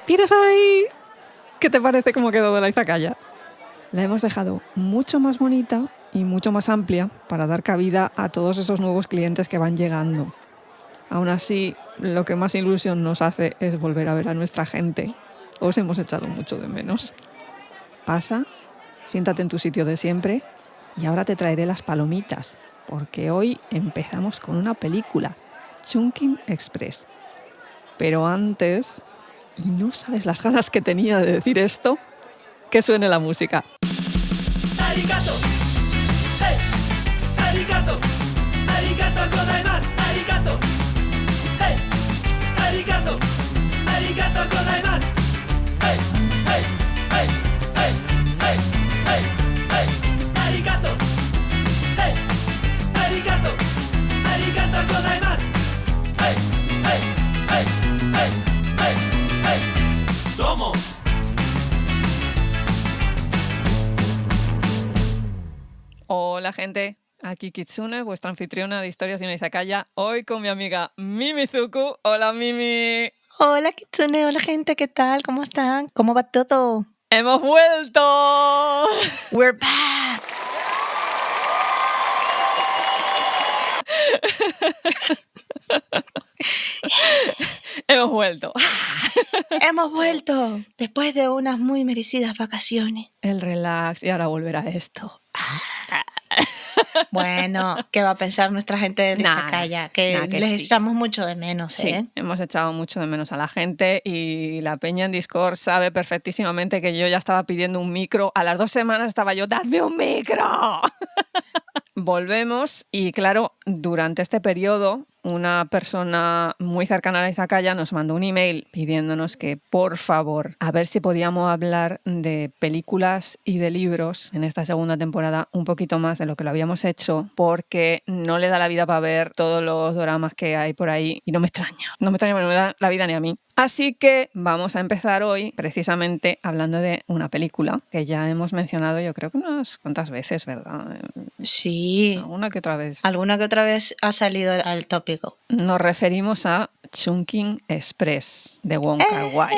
¡Pirasai! ¿Qué te parece cómo quedó de la izakaya? La hemos dejado mucho más bonita y mucho más amplia para dar cabida a todos esos nuevos clientes que van llegando. Aún así, lo que más ilusión nos hace es volver a ver a nuestra gente. Os hemos echado mucho de menos. Pasa, siéntate en tu sitio de siempre y ahora te traeré las palomitas, porque hoy empezamos con una película, Chungking Express. Pero antes, y no sabes las ganas que tenía de decir esto, que suene la música. Arigato, hey, arigato, arigato gozaimasu, arigato, hey, arigato, arigato gozaimasu, hey, hey, hey, hey, hey, hey, hey, arigato, hey, arigato, arigato gozaimasu, hey, hey, hey, hey, hey, hey, ¿cómo? Hola gente, aquí Kitsune, vuestra anfitriona de Historias de una Izakaya, hoy con mi amiga Mimizuku. Hola Mimi. Hola Kitsune, hola gente, ¿qué tal? ¿Cómo están? ¿Cómo va todo? ¡Hemos vuelto! We're back. Hemos vuelto. Hemos vuelto después de unas muy merecidas vacaciones. El relax y ahora volver a esto. Bueno, ¿qué va a pensar nuestra gente de Izakaya? Que que les sí. echamos mucho de menos, Sí, ¿eh? hemos echado mucho de menos a la gente y la peña en Discord sabe perfectísimamente que yo ya estaba pidiendo un micro. A las 2 semanas estaba yo, ¡dadme un micro! Volvemos y claro, durante este periodo una persona muy cercana a la izakaya nos mandó un email pidiéndonos que por favor a ver si podíamos hablar de películas y de libros en esta segunda temporada un poquito más de lo que lo habíamos hecho, porque no le da la vida para ver todos los doramas que hay por ahí y no me extraña, no me da la vida ni a mí. Así que vamos a empezar hoy precisamente hablando de una película que ya hemos mencionado yo creo que unas cuantas veces, ¿verdad? Sí. Alguna que otra vez. Alguna que otra vez ha salido al tópico. Nos referimos a Chungking Express de Wong Kar-wai.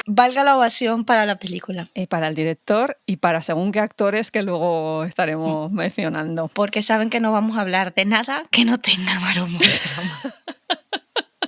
Valga la ovación para la película. Y para el director y para según qué actores que luego estaremos mencionando. Porque saben que no vamos a hablar de nada que no tenga marumo de trama.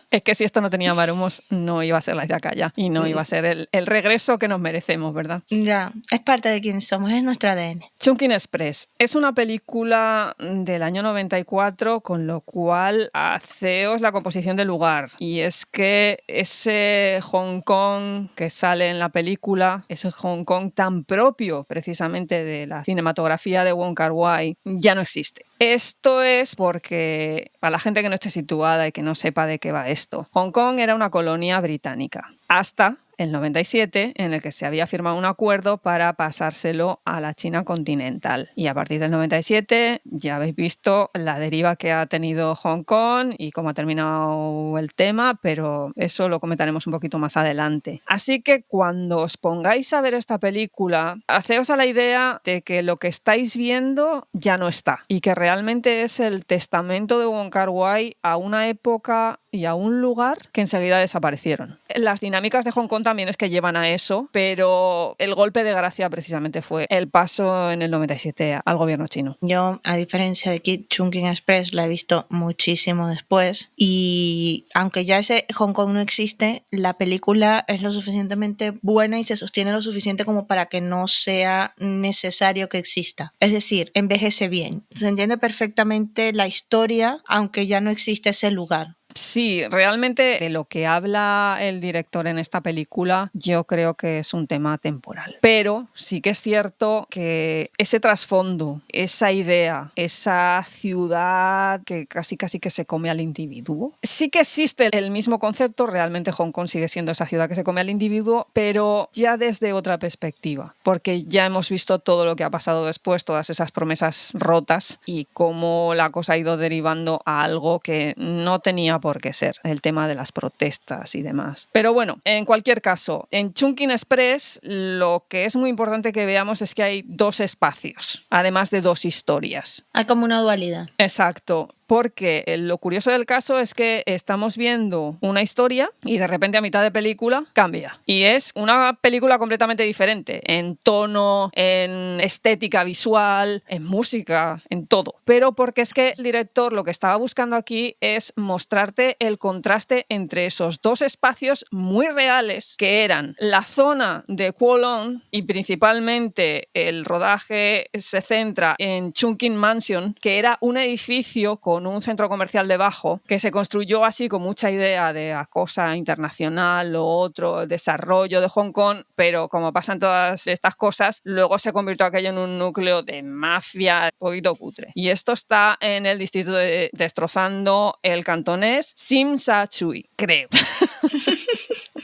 Es que si esto no tenía marumos, no iba a ser la izakaya y no iba a ser el regreso que nos merecemos, ¿verdad? Ya, es parte de quien somos, es nuestro ADN. Chungking Express es una película del año 94, con lo cual haceos la composición del lugar. Y es que ese Hong Kong que sale en la película, ese Hong Kong tan propio precisamente de la cinematografía de Wong Kar-wai, ya no existe. Esto es porque, para la gente que no esté situada y que no sepa de qué va esto, Hong Kong era una colonia británica hasta el 97, en el que se había firmado un acuerdo para pasárselo a la China continental. Y a partir del 97 ya habéis visto la deriva que ha tenido Hong Kong y cómo ha terminado el tema, pero eso lo comentaremos un poquito más adelante. Así que cuando os pongáis a ver esta película, haceos a la idea de que lo que estáis viendo ya no está y que realmente es el testamento de Wong Kar-wai a una época y a un lugar que enseguida desaparecieron. Las dinámicas de Hong Kong también es que llevan a eso, pero el golpe de gracia precisamente fue el paso en el 97 al gobierno chino. Yo, a diferencia de Kid Chungking Express, la he visto muchísimo después y aunque ya ese Hong Kong no existe, la película es lo suficientemente buena y se sostiene lo suficiente como para que no sea necesario que exista. Es decir, envejece bien. Se entiende perfectamente la historia, aunque ya no existe ese lugar. Sí, realmente de lo que habla el director en esta película yo creo que es un tema temporal. Pero sí que es cierto que ese trasfondo, esa idea, esa ciudad que casi que se come al individuo, sí que existe el mismo concepto. Realmente Hong Kong sigue siendo esa ciudad que se come al individuo, pero ya desde otra perspectiva, porque ya hemos visto todo lo que ha pasado después, todas esas promesas rotas y cómo la cosa ha ido derivando a algo que no tenía por qué ser, el tema de las protestas y demás. Pero bueno, en cualquier caso, en Chungking Express lo que es muy importante que veamos es que hay 2 espacios, además de 2 historias. Hay como una dualidad. Exacto. Porque lo curioso del caso es que estamos viendo una historia y de repente a mitad de película cambia. Y es una película completamente diferente en tono, en estética visual, en música, en todo. Pero porque es que el director lo que estaba buscando aquí es mostrarte el contraste entre esos 2 espacios muy reales que eran la zona de Kowloon, y principalmente el rodaje se centra en Chungking Mansion, que era un edificio con un centro comercial debajo que se construyó así con mucha idea de acosa internacional o otro desarrollo de Hong Kong, pero como pasan todas estas cosas, luego se convirtió aquello en un núcleo de mafia un poquito cutre. Y esto está en el distrito de Destrozando el cantonés Tsim Sha Tsui, creo.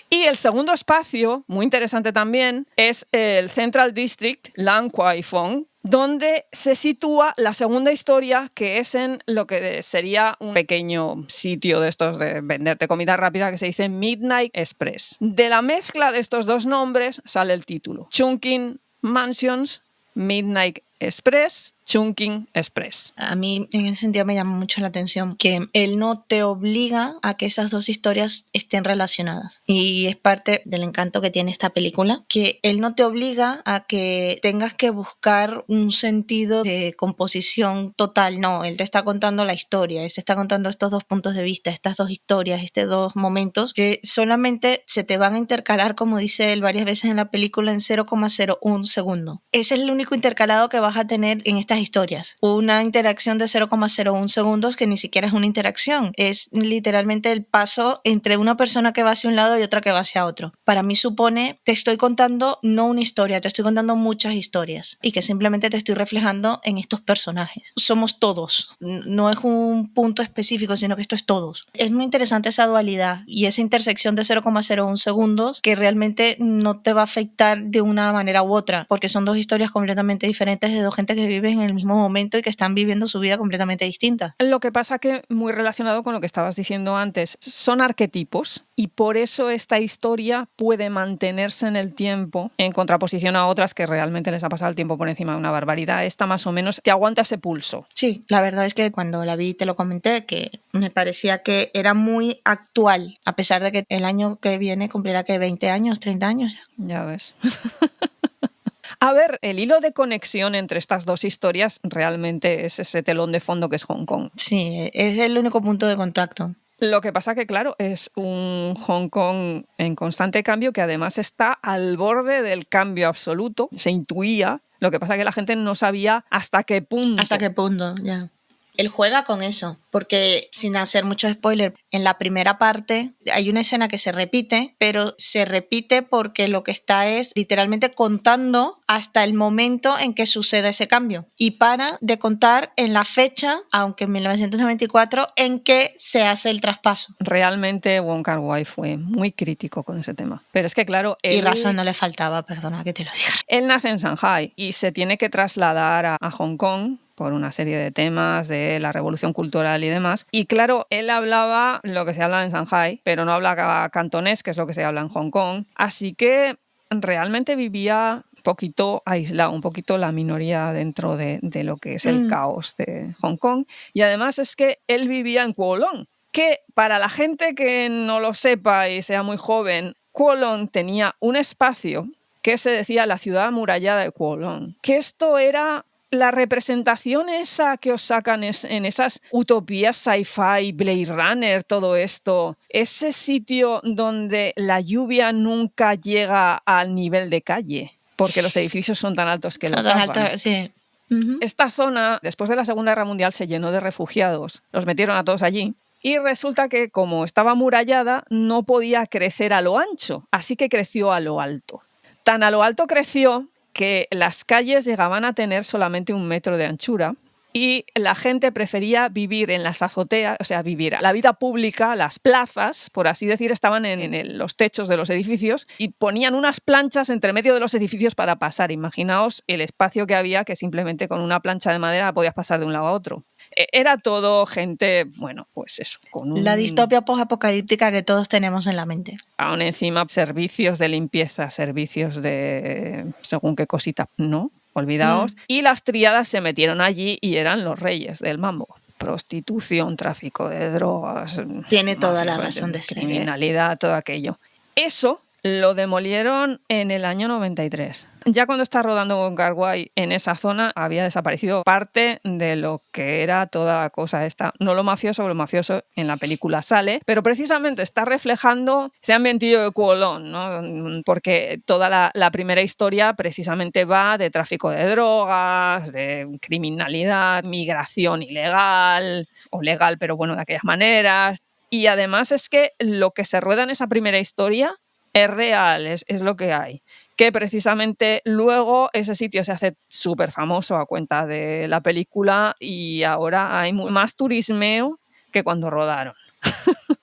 Y el segundo espacio, muy interesante también, es el Central District, Lan Kwai Fong, donde se sitúa la segunda historia, que es en lo que sería un pequeño sitio de estos de venderte comida rápida que se dice Midnight Express. De la mezcla de estos 2 nombres sale el título: Chungking Mansions, Midnight Express, Chungking Express. A mí en ese sentido me llama mucho la atención que él no te obliga a que esas 2 historias estén relacionadas. Y es parte del encanto que tiene esta película, que él no te obliga a que tengas que buscar un sentido de composición total. No, él te está contando la historia, él te está contando estos 2 puntos de vista, estas 2 historias, estos 2 momentos que solamente se te van a intercalar, como dice él varias veces en la película, en 0,01 segundo. Ese es el único intercalado que vas a tener en estas historias. Una interacción de 0,01 segundos que ni siquiera es una interacción, es literalmente el paso entre una persona que va hacia un lado y otra que va hacia otro. Para mí supone, te estoy contando no una historia, te estoy contando muchas historias y que simplemente te estoy reflejando en estos personajes. Somos todos, no es un punto específico, sino que esto es todos. Es muy interesante esa dualidad y esa intersección de 0,01 segundos que realmente no te va a afectar de una manera u otra, porque son 2 historias completamente diferentes de 2 gente que vive en el mismo momento y que están viviendo su vida completamente distinta. Lo que pasa que, muy relacionado con lo que estabas diciendo antes, son arquetipos y por eso esta historia puede mantenerse en el tiempo en contraposición a otras que realmente les ha pasado el tiempo por encima de una barbaridad. Esta más o menos te aguanta ese pulso. Sí, la verdad es que cuando la vi te lo comenté, que me parecía que era muy actual, a pesar de que el año que viene cumplirá que 20 años, 30 años. Ya ves. A ver, el hilo de conexión entre estas 2 historias realmente es ese telón de fondo que es Hong Kong. Sí, es el único punto de contacto. Lo que pasa que, claro, es un Hong Kong en constante cambio que además está al borde del cambio absoluto. Se intuía, lo que pasa que la gente no sabía hasta qué punto. Hasta qué punto, ya. Él juega con eso, porque sin hacer mucho spoiler, en la primera parte hay una escena que se repite, pero se repite porque lo que está es literalmente contando hasta el momento en que sucede ese cambio y para de contar en la fecha, aunque en 1994, en que se hace el traspaso. Realmente Wong Kar-wai fue muy crítico con ese tema. Pero es que, claro, y razón no le faltaba, perdona que te lo diga. Él nace en Shanghai y se tiene que trasladar a Hong Kong por una serie de temas de la revolución cultural y demás. Y claro, él hablaba lo que se habla en Shanghai, pero no hablaba cantonés, que es lo que se habla en Hong Kong. Así que realmente vivía un poquito aislado, un poquito la minoría dentro de lo que es el caos de Hong Kong. Y además es que él vivía en Kowloon, que para la gente que no lo sepa y sea muy joven, Kowloon tenía un espacio que se decía la ciudad amurallada de Kowloon, que esto era la representación esa que os sacan en esas utopías sci-fi, Blade Runner, todo esto, ese sitio donde la lluvia nunca llega al nivel de calle, porque los edificios son tan altos que lo tapan. Sí. Esta zona, después de la Segunda Guerra Mundial, se llenó de refugiados, los metieron a todos allí. Y resulta que, como estaba amurallada, no podía crecer a lo ancho, así que creció a lo alto. Tan a lo alto creció que las calles llegaban a tener solamente 1 metro de anchura y la gente prefería vivir en las azoteas, o sea, vivir la vida pública, las plazas, por así decir, estaban en los techos de los edificios y ponían unas planchas entre medio de los edificios para pasar. Imaginaos el espacio que había, que simplemente con una plancha de madera podías pasar de un lado a otro. Era todo gente, bueno, pues eso, con La distopia post-apocalíptica que todos tenemos en la mente. aún encima servicios de limpieza, servicios de según qué cositas, ¿no? Olvidaos. Y las tríadas se metieron allí y eran los reyes del mambo. Prostitución, tráfico de drogas. Tiene toda mafia, la razón de ser. criminalidad, todo aquello. Eso lo demolieron en el año 93. Ya cuando está rodando Wong Kar-wai en esa zona había desaparecido parte de lo que era toda la cosa esta. No lo mafioso en la película sale, pero precisamente está reflejando ese ambientillo de Kowloon, ¿no? Porque toda la primera historia precisamente va de tráfico de drogas, de criminalidad, migración ilegal, o legal, pero bueno, de aquellas maneras. Y además es que lo que se rueda en esa primera historia es real, es lo que hay. Que precisamente luego ese sitio se hace súper famoso a cuenta de la película y ahora hay más turismeo que cuando rodaron.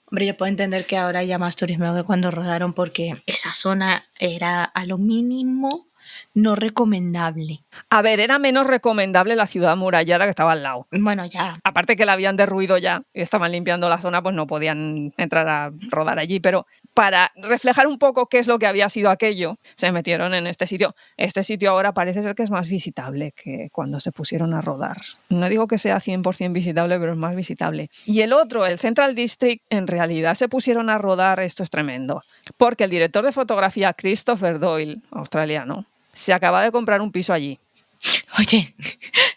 Hombre, yo puedo entender que ahora haya más turismo que cuando rodaron porque esa zona era a lo mínimo no recomendable. A ver, era menos recomendable la ciudad amurallada que estaba al lado. Bueno, ya. Aparte que la habían derruido ya y estaban limpiando la zona, pues no podían entrar a rodar allí. Pero para reflejar un poco qué es lo que había sido aquello, se metieron en este sitio. Este sitio ahora parece ser que es más visitable que cuando se pusieron a rodar. No digo que sea 100% visitable, pero es más visitable. Y el otro, el Central District, en realidad se pusieron a rodar, esto es tremendo, porque el director de fotografía, Christopher Doyle, australiano, se acaba de comprar un piso allí. Oye,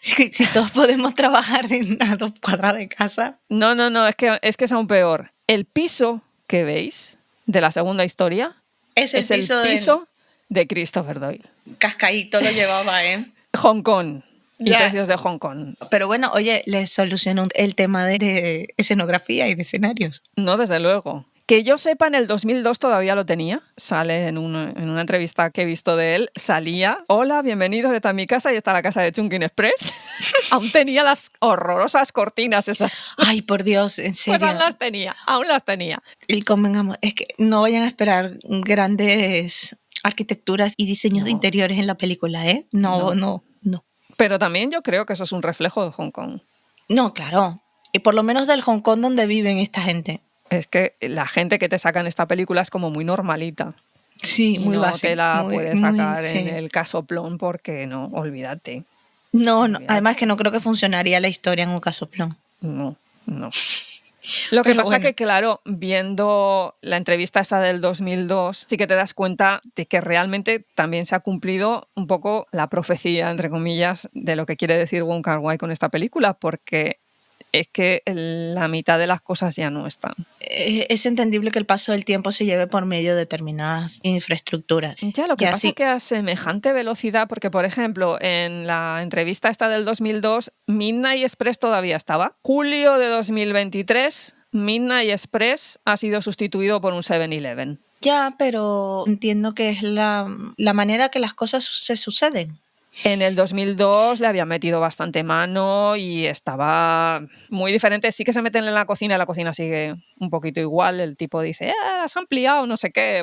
si todos podemos trabajar en a 2 cuadras de casa. No, es que es aún peor. El piso que veis de la segunda historia Es el piso de Christopher Doyle. Cascaíto lo llevaba, ¿eh? Hong Kong. Y Ya. precios de Hong Kong. Pero bueno, oye, les solucionó el tema de escenografía y de escenarios. No, desde luego. Que yo sepa, en el 2002 todavía lo tenía. Sale en una entrevista que he visto de él. Salía, hola, bienvenidos, esta es mi casa y esta es la casa de Chungking Express. Aún tenía las horrorosas cortinas esas. Ay, por Dios, en serio. Pues aún las tenía. Y convengamos, es que no vayan a esperar grandes arquitecturas y diseños de interiores en la película, ¿eh? No. Pero también yo creo que eso es un reflejo de Hong Kong. No, claro. Y por lo menos del Hong Kong donde viven esta gente. Es que la gente que te saca en esta película es como muy normalita. Sí, Y muy no básica. te la puedes sacar sí. en el casoplón porque no, olvídate. No, Olvídate. además que no creo que funcionaría la historia en un casoplón. No. Lo que Pero pasa bueno. que, claro, viendo la entrevista esta del 2002, sí que te das cuenta de que realmente también se ha cumplido un poco la profecía, entre comillas, de lo que quiere decir Wong Kar-wai con esta película, porque es que la mitad de las cosas ya no están. Es entendible que el paso del tiempo se lleve por medio de determinadas infraestructuras. Ya, lo que Ya pasa sí. es que a semejante velocidad, porque por ejemplo, en la entrevista esta del 2002, Midnight Express todavía estaba. Julio de 2023, Midnight Express ha sido sustituido por un 7-Eleven. Ya, pero entiendo que es la manera que las cosas se suceden. En el 2002 le habían metido bastante mano y estaba muy diferente. Sí que se meten en la cocina sigue un poquito igual. El tipo dice, has ampliado, no sé qué,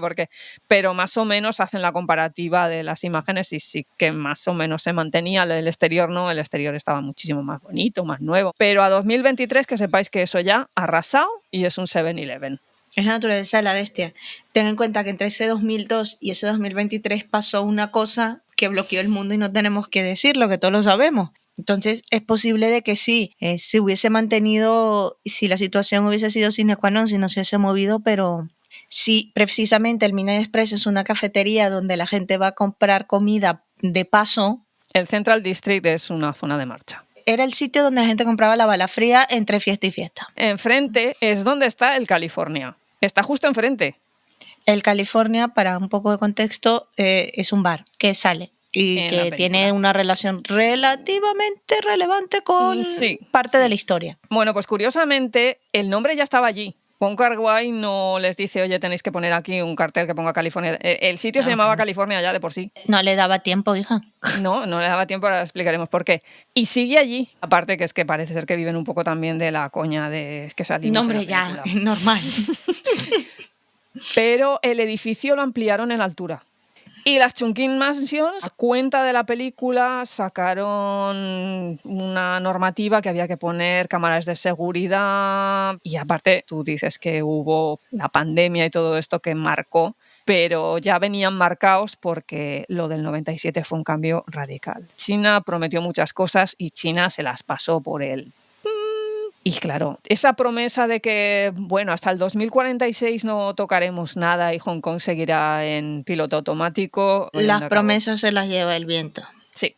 pero más o menos hacen la comparativa de las imágenes y sí que más o menos se mantenía. El exterior no, el exterior estaba muchísimo más bonito, más nuevo. Pero a 2023 que sepáis que eso ya ha arrasado y es un 7-Eleven. Es la naturaleza de la bestia. Ten en cuenta que entre ese 2002 y ese 2023 pasó una cosa que bloqueó el mundo y no tenemos que decirlo, que todos lo sabemos. Entonces es posible de que sí, se hubiese mantenido, si la situación hubiese sido sine qua non, si no se hubiese movido, pero si precisamente el Midnight Express es una cafetería donde la gente va a comprar comida de paso. El Central District es una zona de marcha. Era el sitio donde la gente compraba la bala fría entre fiesta y fiesta. Enfrente es donde está el California. Está justo enfrente. El California, para un poco de contexto, es un bar que sale y En que la tiene película. una relación relativamente relevante con Sí, parte de la historia. Bueno, pues curiosamente el nombre ya estaba allí. Wong Kar-wai no les dice, oye, tenéis que poner aquí un cartel que ponga California. El sitio se Ah, llamaba claro. California ya de por sí. No le daba tiempo, hija. No le daba tiempo, ahora explicaremos por qué. Y sigue allí, aparte que es que parece ser que viven un poco también de la coña de que salimos No, en la hombre, ya, película. normal. Pero el edificio lo ampliaron en altura. Y las Chungking Mansions, a cuenta de la película, sacaron una normativa que había que poner cámaras de seguridad. Y aparte, tú dices que hubo la pandemia y todo esto que marcó, pero ya venían marcados porque lo del 97 fue un cambio radical. China prometió muchas cosas y China se las pasó por el... Y claro, esa promesa de que, bueno, hasta el 2046 no tocaremos nada y Hong Kong seguirá en piloto automático. Las acabó. promesas se las lleva el viento. Sí.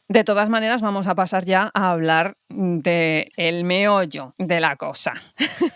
De todas maneras, vamos a pasar ya a hablar de el meollo de la cosa,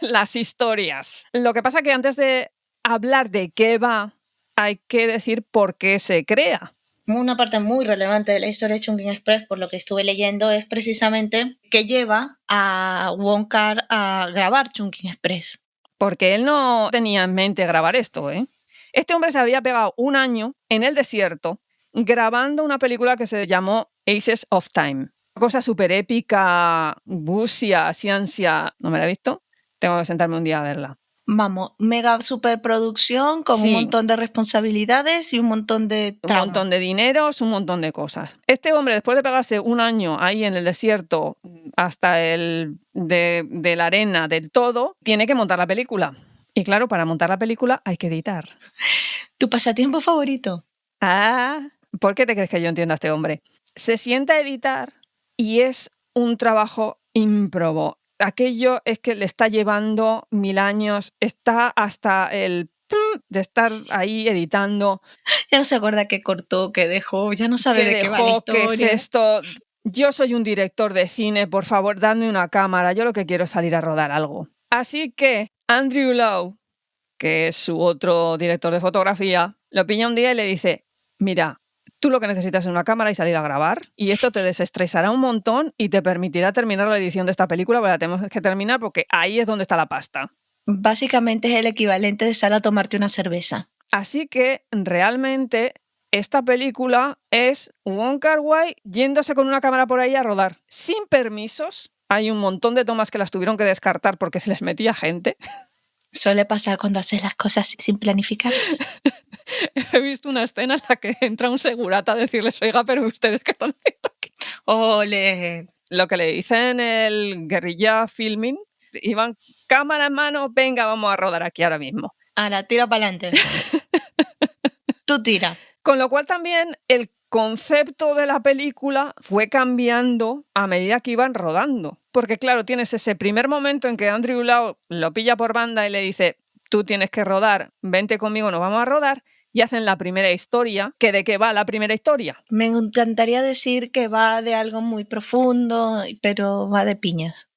las historias. Lo que pasa que antes de hablar de qué va, hay que decir por qué se crea. Una parte muy relevante de la historia de Chungking Express, por lo que estuve leyendo, es precisamente que lleva a Wong Kar a grabar Chungking Express. Porque él no tenía en mente grabar esto, ¿eh? Este hombre se había pegado un año en el desierto grabando una película que se llamó Aces of Time. Una cosa súper épica, busia, ciencia. ¿No me la he visto? Tengo que sentarme un día a verla. Vamos, mega superproducción con Sí. un montón de responsabilidades y un montón de Un trauma. montón de dineros, un montón de cosas. Este hombre, después de pegarse un año ahí en el desierto, hasta el de la arena, del todo, tiene que montar la película. Y claro, para montar la película hay que editar. ¿Tu pasatiempo favorito? Ah, ¿por qué te crees que yo entiendo a este hombre? Se sienta a editar y es un trabajo ímprobo. Aquello es que le está llevando 1000 años, está hasta el de estar ahí editando. Ya no se acuerda qué cortó, qué dejó, ya no sabe de qué va la dejó, qué es historia. esto. Yo soy un director de cine, por favor, dadme una cámara. Yo lo que quiero es salir a rodar algo. Así que Andrew Lau, que es su otro director de fotografía, lo pilla un día y le dice, mira, tú lo que necesitas es una cámara y salir a grabar, y esto te desestresará un montón y te permitirá terminar la edición de esta película, pero la tenemos que terminar porque ahí es donde está la pasta. Básicamente es el equivalente de salir a tomarte una cerveza. Así que realmente esta película es Wong Kar-wai yéndose con una cámara por ahí a rodar sin permisos. Hay un montón de tomas que las tuvieron que descartar porque se les metía gente. Suele pasar cuando haces las cosas sin planificarlas. He visto una escena en la que entra un segurata a decirles, oiga, pero ustedes qué están haciendo aquí. ¡Ole! Lo que le dicen el guerrilla filming, iban cámara en mano, venga, vamos a rodar aquí ahora mismo. Ahora, tira para adelante. Tú tira. Con lo cual también el concepto de la película fue cambiando a medida que iban rodando. Porque claro, tienes ese primer momento en que Andrew Lau lo pilla por banda y le dice, tú tienes que rodar, vente conmigo, nos vamos a rodar, y hacen la primera historia. ¿Que de qué va la primera historia? Me encantaría decir que va de algo muy profundo, pero va de piñas.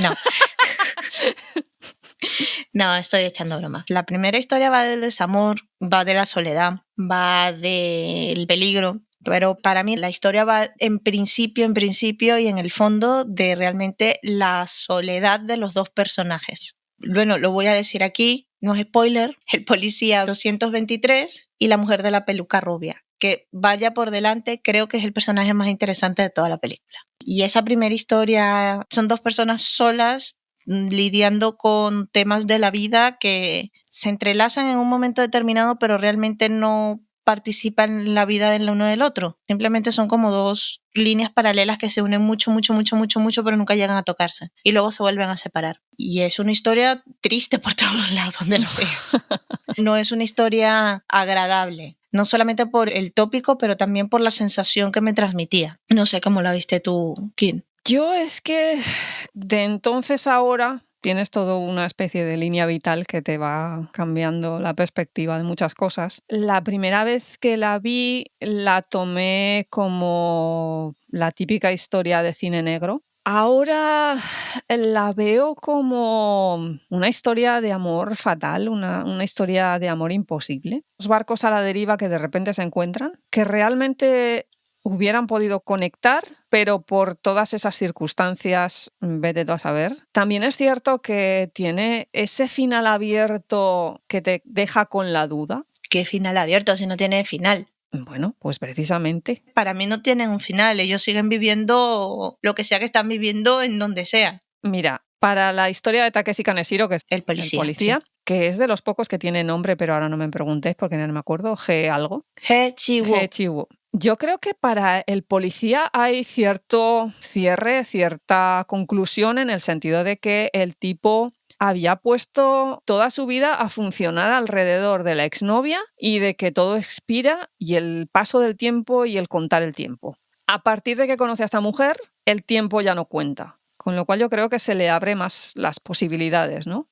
No. No, estoy echando broma. La primera historia va del desamor, va de la soledad, va del peligro, pero para mí la historia va en principio y en el fondo de realmente la soledad de los dos personajes. Bueno, lo voy a decir aquí, no es spoiler, el policía 223 y la mujer de la peluca rubia, que vaya por delante, creo que es el personaje más interesante de toda la película. Y esa primera historia son dos personas solas lidiando con temas de la vida que se entrelazan en un momento determinado, pero realmente no participan en la vida del uno del otro. Simplemente son como dos líneas paralelas que se unen mucho, pero nunca llegan a tocarse. Y luego se vuelven a separar. Y es una historia triste por todos los lados donde lo veas. No es una historia agradable. No solamente por el tópico, pero también por la sensación que me transmitía. No sé cómo la viste tú, Kim. Yo es que de entonces a ahora tienes toda una especie de línea vital que te va cambiando la perspectiva de muchas cosas. La primera vez que la vi la tomé como la típica historia de cine negro. Ahora la veo como una historia de amor fatal, una historia de amor imposible. Los barcos a la deriva que de repente se encuentran, que realmente hubieran podido conectar, pero por todas esas circunstancias, vete tú a saber. También es cierto que tiene ese final abierto que te deja con la duda. ¿Qué final abierto si no tiene final? Bueno, pues precisamente. Para mí no tienen un final, ellos siguen viviendo lo que sea que están viviendo en donde sea. Mira, para la historia de Takeshi Kaneshiro, que es El policía, sí. que es de los pocos que tiene nombre, pero ahora no me preguntéis porque no me acuerdo, G algo. He Chi-woo. He Chi-woo. Yo creo que para el policía hay cierto cierre, cierta conclusión en el sentido de que el tipo había puesto toda su vida a funcionar alrededor de la exnovia y de que todo expira y el paso del tiempo y el contar el tiempo. A partir de que conoce a esta mujer, el tiempo ya no cuenta, con lo cual yo creo que se le abre más las posibilidades, ¿no?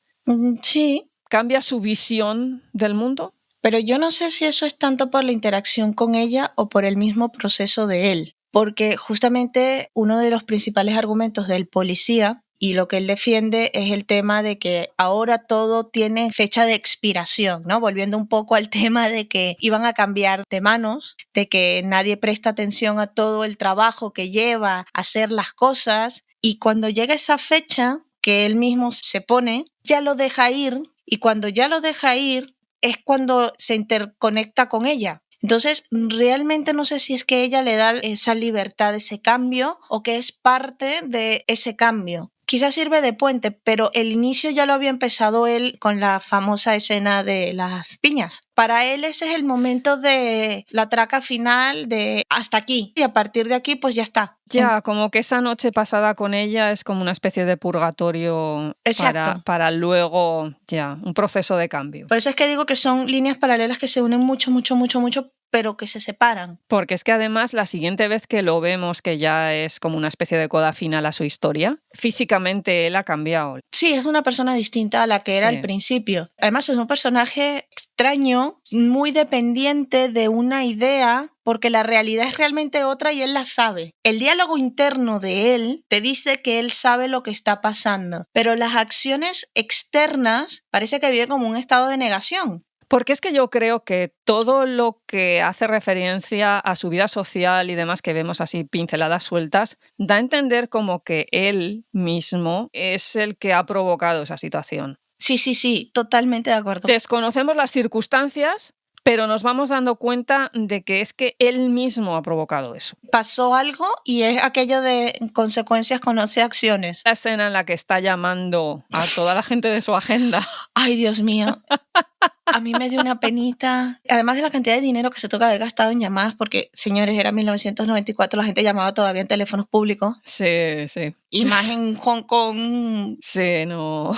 Sí. Cambia su visión del mundo. Pero yo no sé si eso es tanto por la interacción con ella o por el mismo proceso de él, porque justamente uno de los principales argumentos del policía y lo que él defiende es el tema de que ahora todo tiene fecha de expiración, ¿no? Volviendo un poco al tema de que iban a cambiar de manos, de que nadie presta atención a todo el trabajo que lleva a hacer las cosas y cuando llega esa fecha que él mismo se pone, ya lo deja ir y cuando ya lo deja ir es cuando se interconecta con ella. Entonces, realmente no sé si es que ella le da esa libertad, ese cambio, o que es parte de ese cambio. Quizás sirve de puente, pero el inicio ya lo había empezado él con la famosa escena de las piñas. Para él ese es el momento de la traca final de hasta aquí. Y a partir de aquí, pues ya está. Ya, como que esa noche pasada con ella es como una especie de purgatorio para luego, ya, un proceso de cambio. Por eso es que digo que son líneas paralelas que se unen mucho, pero que se separan. Porque es que además la siguiente vez que lo vemos, que ya es como una especie de coda final a su historia, físicamente él ha cambiado. Sí, es una persona distinta a la que era al principio. Además es un personaje extraño, muy dependiente de una idea, porque la realidad es realmente otra y él la sabe. El diálogo interno de él te dice que él sabe lo que está pasando, pero las acciones externas parece que vive como un estado de negación. Porque es que yo creo que todo lo que hace referencia a su vida social y demás que vemos así pinceladas sueltas, da a entender como que él mismo es el que ha provocado esa situación. Sí, totalmente de acuerdo. Desconocemos las circunstancias, pero nos vamos dando cuenta de que es que él mismo ha provocado eso. Pasó algo y es aquello de consecuencias conoce acciones. La escena en la que está llamando a toda la gente de su agenda. Ay, Dios mío. A mí me dio una penita. Además de la cantidad de dinero que se toca haber gastado en llamadas, porque, señores, era 1994, la gente llamaba todavía en teléfonos públicos. Sí, sí. Y más en Hong Kong. Sí, no.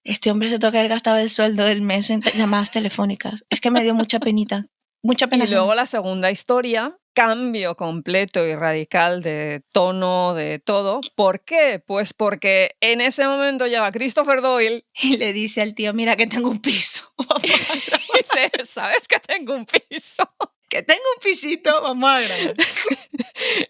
Este hombre se toca haber gastado el sueldo del mes en llamadas telefónicas. Es que me dio mucha penita. Mucha pena. Y luego la segunda historia, cambio completo y radical de tono, de todo. ¿Por qué? Pues porque en ese momento llega Christopher Doyle y le dice al tío, mira que tengo un piso. Y dice, ¿sabes que tengo un piso? Que tengo un pisito, vamos a grabar.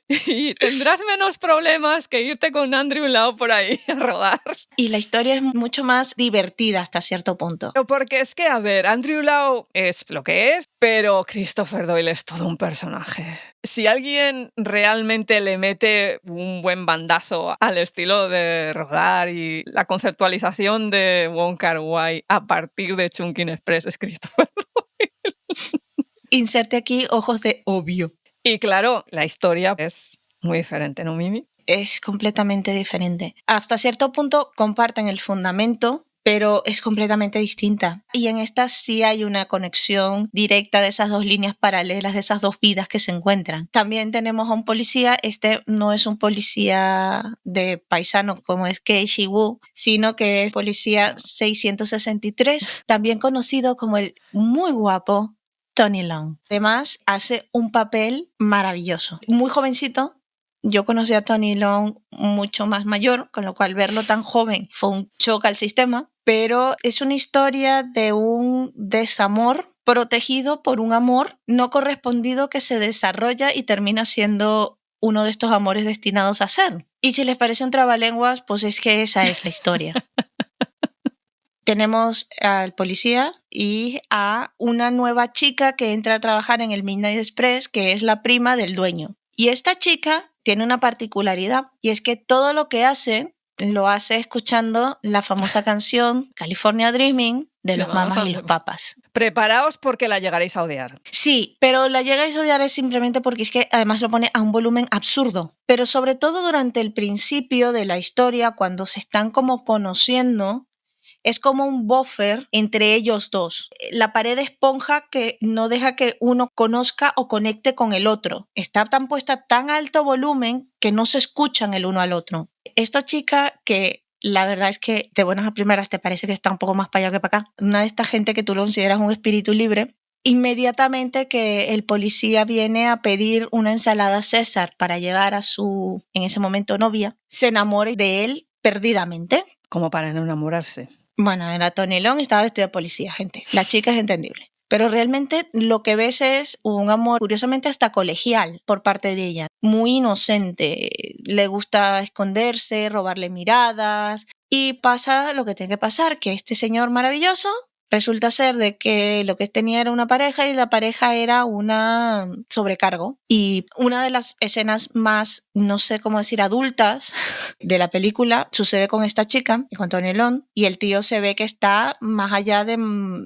Y tendrás menos problemas que irte con Andrew Lau por ahí a rodar. Y la historia es mucho más divertida hasta cierto punto. Porque es que, a ver, Andrew Lau es lo que es, pero Christopher Doyle es todo un personaje. Si alguien realmente le mete un buen bandazo al estilo de rodar y la conceptualización de Wong Kar-wai a partir de Chungking Express es Christopher Doyle. Inserte aquí ojos de obvio. Y claro, la historia es muy diferente, ¿no, Mimi? Es completamente diferente. Hasta cierto punto comparten el fundamento, pero es completamente distinta. Y en esta sí hay una conexión directa de esas dos líneas paralelas, de esas dos vidas que se encuentran. También tenemos a un policía, este no es un policía de paisano como es Kei Shi-woo, sino que es policía 663, también conocido como el muy guapo Tony Leung. Además, hace un papel maravilloso. Muy jovencito. Yo conocí a Tony Leung mucho más mayor, con lo cual verlo tan joven fue un choque al sistema, pero es una historia de un desamor protegido por un amor no correspondido que se desarrolla y termina siendo uno de estos amores destinados a ser. Y si les parece un trabalenguas, pues es que esa es la historia. Tenemos al policía y a una nueva chica que entra a trabajar en el Midnight Express, que es la prima del dueño. Y esta chica tiene una particularidad y es que todo lo que hace lo hace escuchando la famosa canción California Dreaming de los Mamas y los Papas. Preparaos porque la llegaréis a odiar. Sí, pero la llegáis a odiar es simplemente porque es que además lo pone a un volumen absurdo. Pero sobre todo durante el principio de la historia, cuando se están como conociendo, es como un buffer entre ellos dos. La pared de esponja que no deja que uno conozca o conecte con el otro. Está tan puesta a tan alto volumen que no se escuchan el uno al otro. Esta chica que la verdad es que de buenas a primeras te parece que está un poco más para allá que para acá. Una de esta gente que tú lo consideras un espíritu libre. Inmediatamente que el policía viene a pedir una ensalada César para llevar a su, en ese momento, novia, se enamora de él perdidamente. Como para no enamorarse. Bueno, era Tony Leung, estaba vestido de policía, gente. La chica es entendible. Pero realmente lo que ves es un amor, curiosamente hasta colegial, por parte de ella. Muy inocente. Le gusta esconderse, robarle miradas. Y pasa lo que tiene que pasar, que este señor maravilloso resulta ser de que lo que tenía era una pareja y la pareja era una sobrecargo. Y una de las escenas más, no sé cómo decir, adultas de la película sucede con esta chica, con Tony Leung, y el tío se ve que está más allá de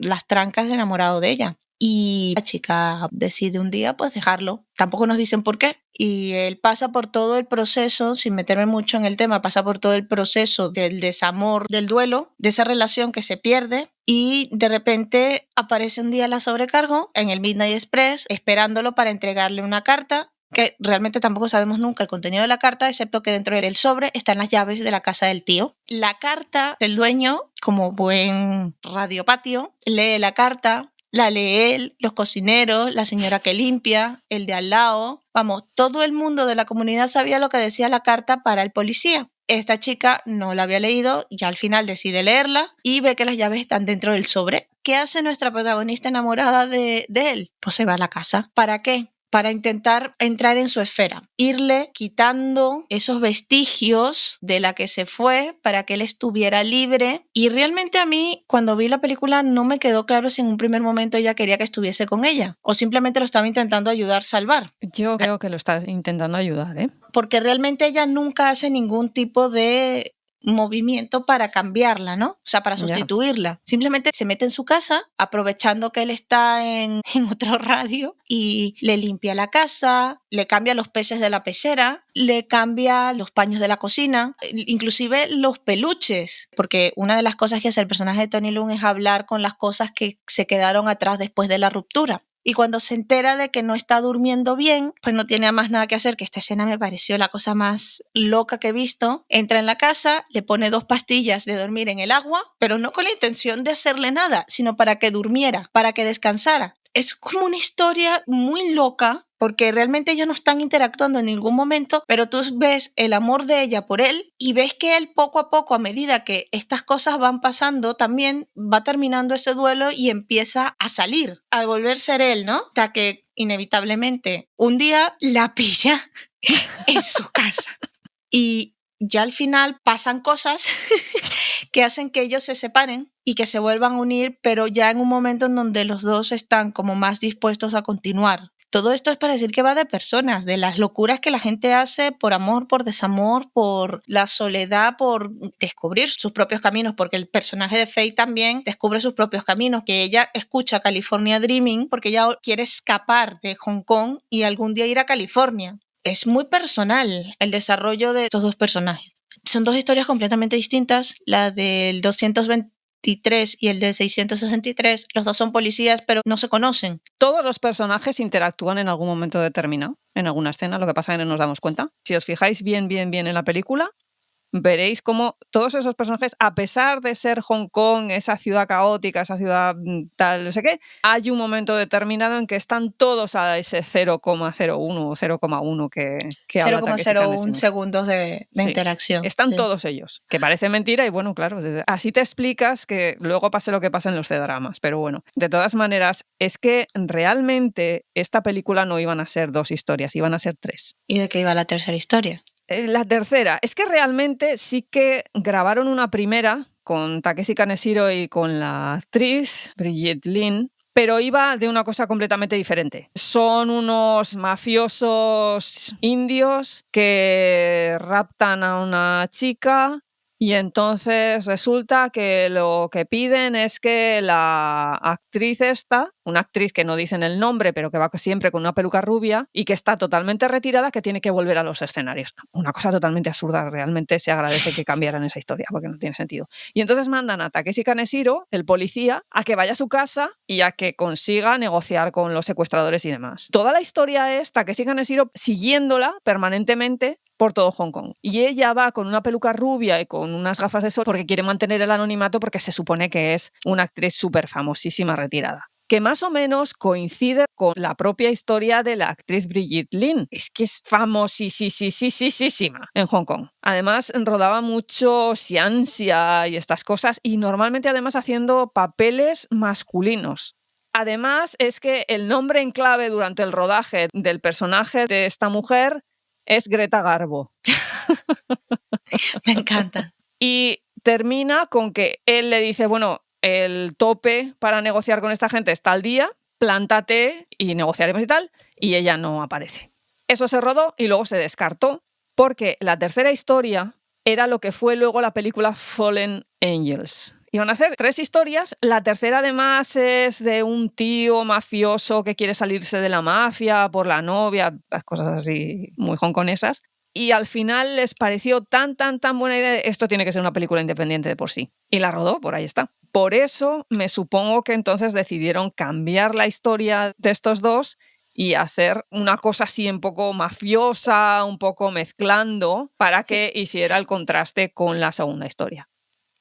las trancas enamorado de ella. Y la chica decide un día pues dejarlo. Tampoco nos dicen por qué. Y él pasa por todo el proceso, sin meterme mucho en el tema, pasa por todo el proceso del desamor, del duelo, de esa relación que se pierde. Y de repente aparece un día la sobrecargo en el Midnight Express esperándolo para entregarle una carta que realmente tampoco sabemos nunca el contenido de la carta, excepto que dentro del sobre están las llaves de la casa del tío. La carta del dueño, como buen radiopatio, lee la carta, la lee él, los cocineros, la señora que limpia, el de al lado. Vamos, todo el mundo de la comunidad sabía lo que decía la carta para el policía. Esta chica no la había leído y al final decide leerla y ve que las llaves están dentro del sobre. ¿Qué hace nuestra protagonista enamorada de él? Pues se va a la casa. ¿Para qué? Para intentar entrar en su esfera, irle quitando esos vestigios de la que se fue para que él estuviera libre. Y realmente a mí, cuando vi la película, no me quedó claro si en un primer momento ella quería que estuviese con ella o simplemente lo estaba intentando ayudar a salvar. Yo creo que lo está intentando ayudar, ¿eh? Porque realmente ella nunca hace ningún tipo de movimiento para cambiarla, ¿no? O sea, para sustituirla. Yeah. Simplemente se mete en su casa, aprovechando que él está en otro radio, y le limpia la casa, le cambia los peces de la pecera, le cambia los paños de la cocina, inclusive los peluches, porque una de las cosas que hace el personaje de Tony Leung es hablar con las cosas que se quedaron atrás después de la ruptura. Y cuando se entera de que no está durmiendo bien, pues no tiene más nada que hacer, que esta escena me pareció la cosa más loca que he visto. Entra en la casa, le pone 2 pastillas de dormir en el agua, pero no con la intención de hacerle nada, sino para que durmiera, para que descansara. Es como una historia muy loca, porque realmente ellos no están interactuando en ningún momento, pero tú ves el amor de ella por él y ves que él poco a poco, a medida que estas cosas van pasando, también va terminando ese duelo y empieza a salir, a volver a ser él, ¿no? Hasta que inevitablemente un día la pilla en su casa. Y ya al final pasan cosas que hacen que ellos se separen y que se vuelvan a unir, pero ya en un momento en donde los dos están como más dispuestos a continuar. Todo esto es para decir que va de personas, de las locuras que la gente hace por amor, por desamor, por la soledad, por descubrir sus propios caminos, porque el personaje de Faye también descubre sus propios caminos, que ella escucha California Dreaming porque ella quiere escapar de Hong Kong y algún día ir a California. Es muy personal el desarrollo de estos dos personajes. Son 2 historias completamente distintas, la del 223 y el de 663, los 2 son policías, pero no se conocen. Todos los personajes interactúan en algún momento determinado, en alguna escena, lo que pasa es que no nos damos cuenta. Si os fijáis bien en la película, veréis cómo todos esos personajes, a pesar de ser Hong Kong, esa ciudad caótica, esa ciudad tal, no sé qué, hay un momento determinado en que están todos a ese 0,01 o 0,1 que habla Takeshi Kaneshiro. 0,01 segundos de interacción. Están todos ellos, que parece mentira y bueno, claro, así te explicas que luego pase lo que pasa en los C-dramas, pero bueno, de todas maneras, es que realmente esta película no iban a ser 2 historias, iban a ser 3. ¿Y de qué iba la tercera historia? La tercera, es que realmente sí que grabaron una primera con Takeshi Kaneshiro y con la actriz Brigitte Lin, pero iba de una cosa completamente diferente. Son unos mafiosos indios que raptan a una chica y entonces resulta que lo que piden es que la actriz esta, una actriz que no dicen el nombre, pero que va siempre con una peluca rubia y que está totalmente retirada, que tiene que volver a los escenarios. Una cosa totalmente absurda, realmente se agradece que cambiaran esa historia, porque no tiene sentido. Y entonces mandan a Takeshi Kaneshiro, el policía, a que vaya a su casa y a que consiga negociar con los secuestradores y demás. Toda la historia es Takeshi Kaneshiro siguiéndola permanentemente por todo Hong Kong. Y ella va con una peluca rubia y con unas gafas de sol porque quiere mantener el anonimato porque se supone que es una actriz súper famosísima retirada, que más o menos coincide con la propia historia de la actriz Brigitte Lin. Es que es famosísima en Hong Kong. Además, rodaba mucho Xianxia y estas cosas, y normalmente además haciendo papeles masculinos. Además, es que el nombre en clave durante el rodaje del personaje de esta mujer es Greta Garbo. Me encanta. Y termina con que él le dice, bueno, el tope para negociar con esta gente está al día, plántate y negociaremos y tal, y ella no aparece. Eso se rodó y luego se descartó porque la tercera historia era lo que fue luego la película Fallen Angels. Iban a hacer 3 historias, la tercera además es de un tío mafioso que quiere salirse de la mafia por la novia, las cosas así muy hongkonesas. Y al final les pareció tan buena idea, esto tiene que ser una película independiente de por sí. Y la rodó, por ahí está. Por eso me supongo que entonces decidieron cambiar la historia de estos dos y hacer una cosa así un poco mafiosa, un poco mezclando, para que hiciera el contraste con la segunda historia.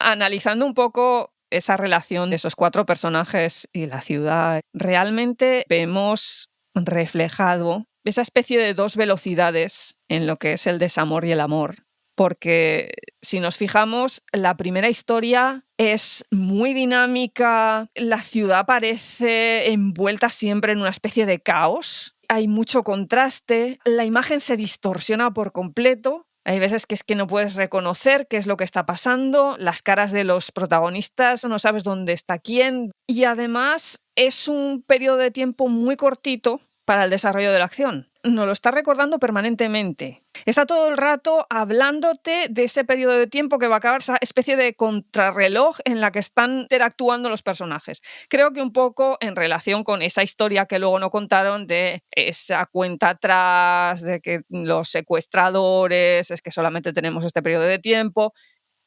Analizando un poco esa relación de esos 4 personajes y la ciudad, realmente vemos reflejado esa especie de 2 velocidades en lo que es el desamor y el amor. Porque si nos fijamos, la primera historia es muy dinámica, la ciudad parece envuelta siempre en una especie de caos, hay mucho contraste, la imagen se distorsiona por completo. Hay veces que es que no puedes reconocer qué es lo que está pasando, las caras de los protagonistas, no sabes dónde está quién. Y además es un periodo de tiempo muy cortito para el desarrollo de la acción. Nos lo está recordando permanentemente. Está todo el rato hablándote de ese periodo de tiempo que va a acabar, esa especie de contrarreloj en la que están interactuando los personajes. Creo que un poco en relación con esa historia que luego no contaron de esa cuenta atrás, de que los secuestradores, es que solamente tenemos este periodo de tiempo.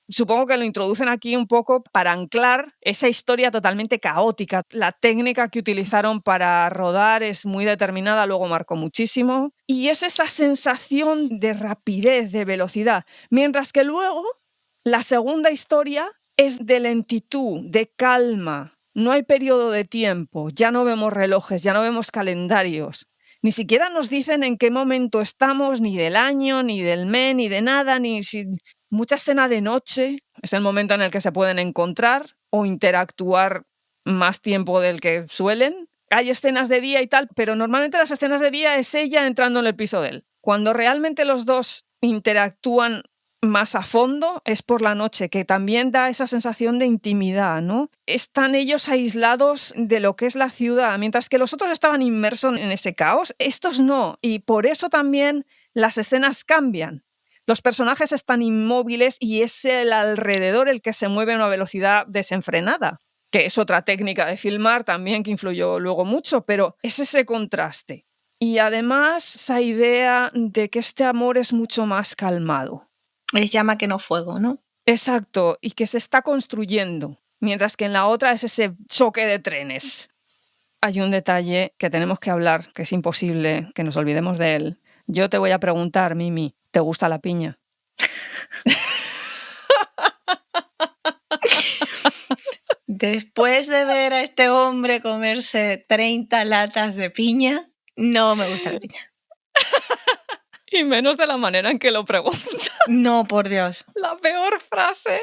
Supongo que lo introducen aquí un poco para anclar esa historia totalmente caótica. La técnica que utilizaron para rodar es muy determinada, luego marcó muchísimo. Y es esa sensación de rapidez, de velocidad. Mientras que luego la segunda historia es de lentitud, de calma. No hay periodo de tiempo, ya no vemos relojes, ya no vemos calendarios. Ni siquiera nos dicen en qué momento estamos, ni del año, ni del mes, ni de nada, ni si... Mucha escena de noche, es el momento en el que se pueden encontrar o interactuar más tiempo del que suelen. Hay escenas de día y tal, pero normalmente las escenas de día es ella entrando en el piso de él. Cuando realmente los dos interactúan más a fondo es por la noche, que también da esa sensación de intimidad, ¿no? Están ellos aislados de lo que es la ciudad, mientras que los otros estaban inmersos en ese caos, estos no, y por eso también las escenas cambian. Los personajes están inmóviles y es el alrededor el que se mueve a una velocidad desenfrenada, que es otra técnica de filmar también que influyó luego mucho, pero es ese contraste. Y además esa idea de que este amor es mucho más calmado. Es llama que no fuego, ¿no? Exacto, y que se está construyendo, mientras que en la otra es ese choque de trenes. Hay un detalle que tenemos que hablar, que es imposible que nos olvidemos de él. Yo te voy a preguntar, Mimi, ¿te gusta la piña? Después de ver a este hombre comerse 30 latas de piña, no me gusta la piña. Y menos de la manera en que lo pregunta. No, por Dios. La peor frase.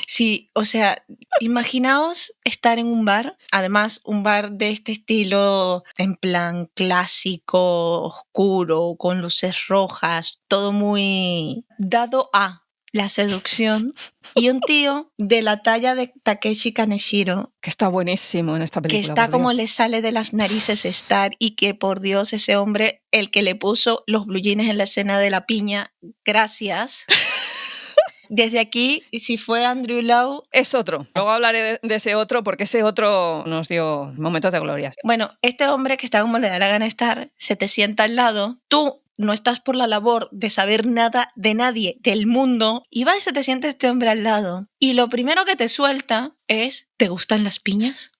Sí, o sea, imaginaos estar en un bar, además un bar de este estilo en plan clásico, oscuro, con luces rojas, todo muy dado a la seducción, y un tío de la talla de Takeshi Kaneshiro, Que está buenísimo en esta que película. está por como Dios. le sale de las narices estar, y que por Dios ese hombre, el que le puso los blue jeans en la escena de la piña, gracias. Desde aquí, si fue Andrew Lau, Es otro. Luego hablaré de ese otro porque ese otro nos dio momentos de gloria. bueno, este hombre que está como le da la gana estar, se te sienta al lado, tú no estás por la labor de saber nada de nadie del mundo, y va y se te sienta este hombre al lado, y lo primero que te suelta es, ¿te gustan las piñas?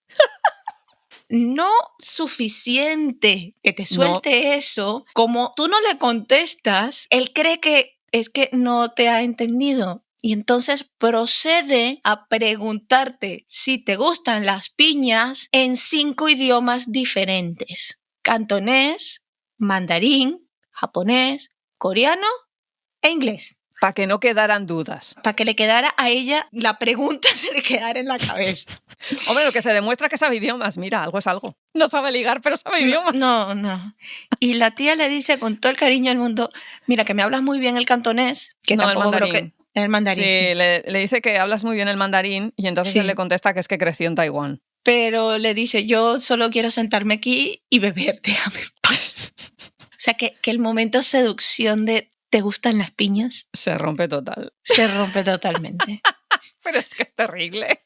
No suficiente que te suelte eso, como tú no le contestas, él cree que es que no te ha entendido. Y entonces procede a preguntarte si te gustan las piñas en 5 idiomas diferentes: cantonés, mandarín, japonés, coreano e inglés. Para que no quedaran dudas. Para que le quedara a ella, la pregunta se le quedara en la cabeza. Hombre, lo que se demuestra es que sabe idiomas. Mira, algo es algo. No sabe ligar, pero sabe idiomas. No. Y la tía le dice con todo el cariño del mundo, mira, que me hablas muy bien el cantonés, que No, el tampoco creo mandarín. que... El mandarín, Sí, sí. le dice que hablas muy bien el mandarín y entonces Sí. él le contesta que es que creció en Taiwán. Pero le dice, yo solo quiero sentarme aquí y beber, déjame en paz. O sea, que el momento seducción de ¿te gustan las piñas? Se rompe total. Se rompe totalmente. Pero es que es terrible.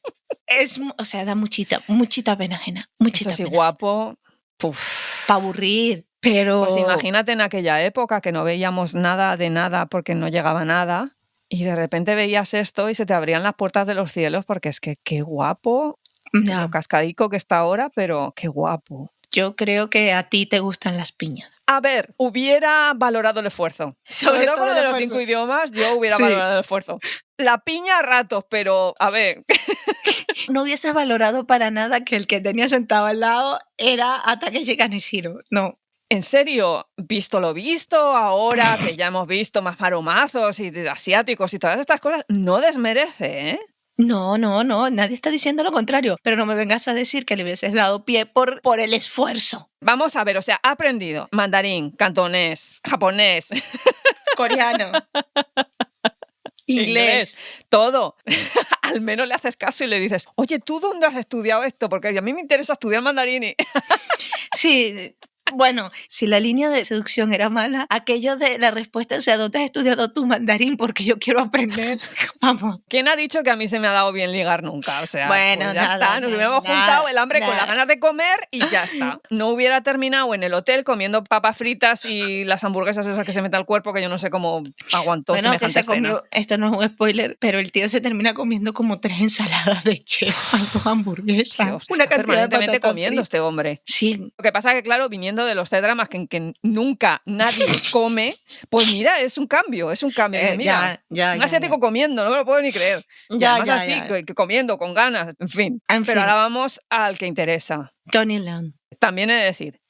O sea, da muchita pena ajena. Muchita Eso sí, pena. guapo. Puf. Para aburrir. Pero... Pues imagínate en aquella época que no veíamos nada de nada porque no llegaba nada y de repente veías esto y se te abrían las puertas de los cielos porque es que qué guapo, No, lo cascadico que está ahora, pero qué guapo. yo creo que a ti te gustan las piñas. A ver, hubiera valorado el esfuerzo. Sobre todo con lo de los 5 idiomas, yo hubiera Sí. valorado el esfuerzo. La piña a ratos, pero a ver, No hubieses valorado para nada que el que tenía sentado al lado era Takeshi Kaneshiro. No. en serio, visto lo visto, ahora que ya hemos visto más maromazos y de asiáticos y todas estas cosas, no desmerece, ¿eh? No, nadie está diciendo lo contrario, pero no me vengas a decir que le hubieses dado pie por el esfuerzo. Vamos a ver, o sea, ha aprendido mandarín, cantonés, japonés, Coreano, inglés. todo. Al menos le haces caso y le dices, oye, ¿tú dónde has estudiado esto? Porque a mí me interesa estudiar mandarín y... Sí, bueno, si la línea de seducción era mala, aquello de la respuesta, o sea, ¿dónde has estudiado tu mandarín? Porque yo quiero aprender. Vamos. ¿Quién ha dicho que a mí se me ha dado bien ligar nunca? O sea, Bueno, pues ya nada, está, nos hubiéramos nada, juntado el hambre con nada. las ganas de comer y ya está. No hubiera terminado en el hotel comiendo papas fritas y las hamburguesas esas que se mete al cuerpo, que yo no sé cómo aguantó Bueno, que semejante se comió, escena. esto no es un spoiler, pero el tío se termina comiendo como 3 ensaladas de chef, 2 hamburguesas, Dios, una está cantidad de permanentemente patatas comiendo fritas. este hombre. Sí, Lo que pasa que, claro, viniendo de los C-dramas que nunca nadie come, pues mira, es un cambio. Dice, mira, ya. un asiático comiendo, no me lo puedo ni creer. Y Ya, además ya, así, ya. que comiendo, con ganas, en fin. En Pero fin. ahora vamos al que interesa. Tony Leung. También he de decir,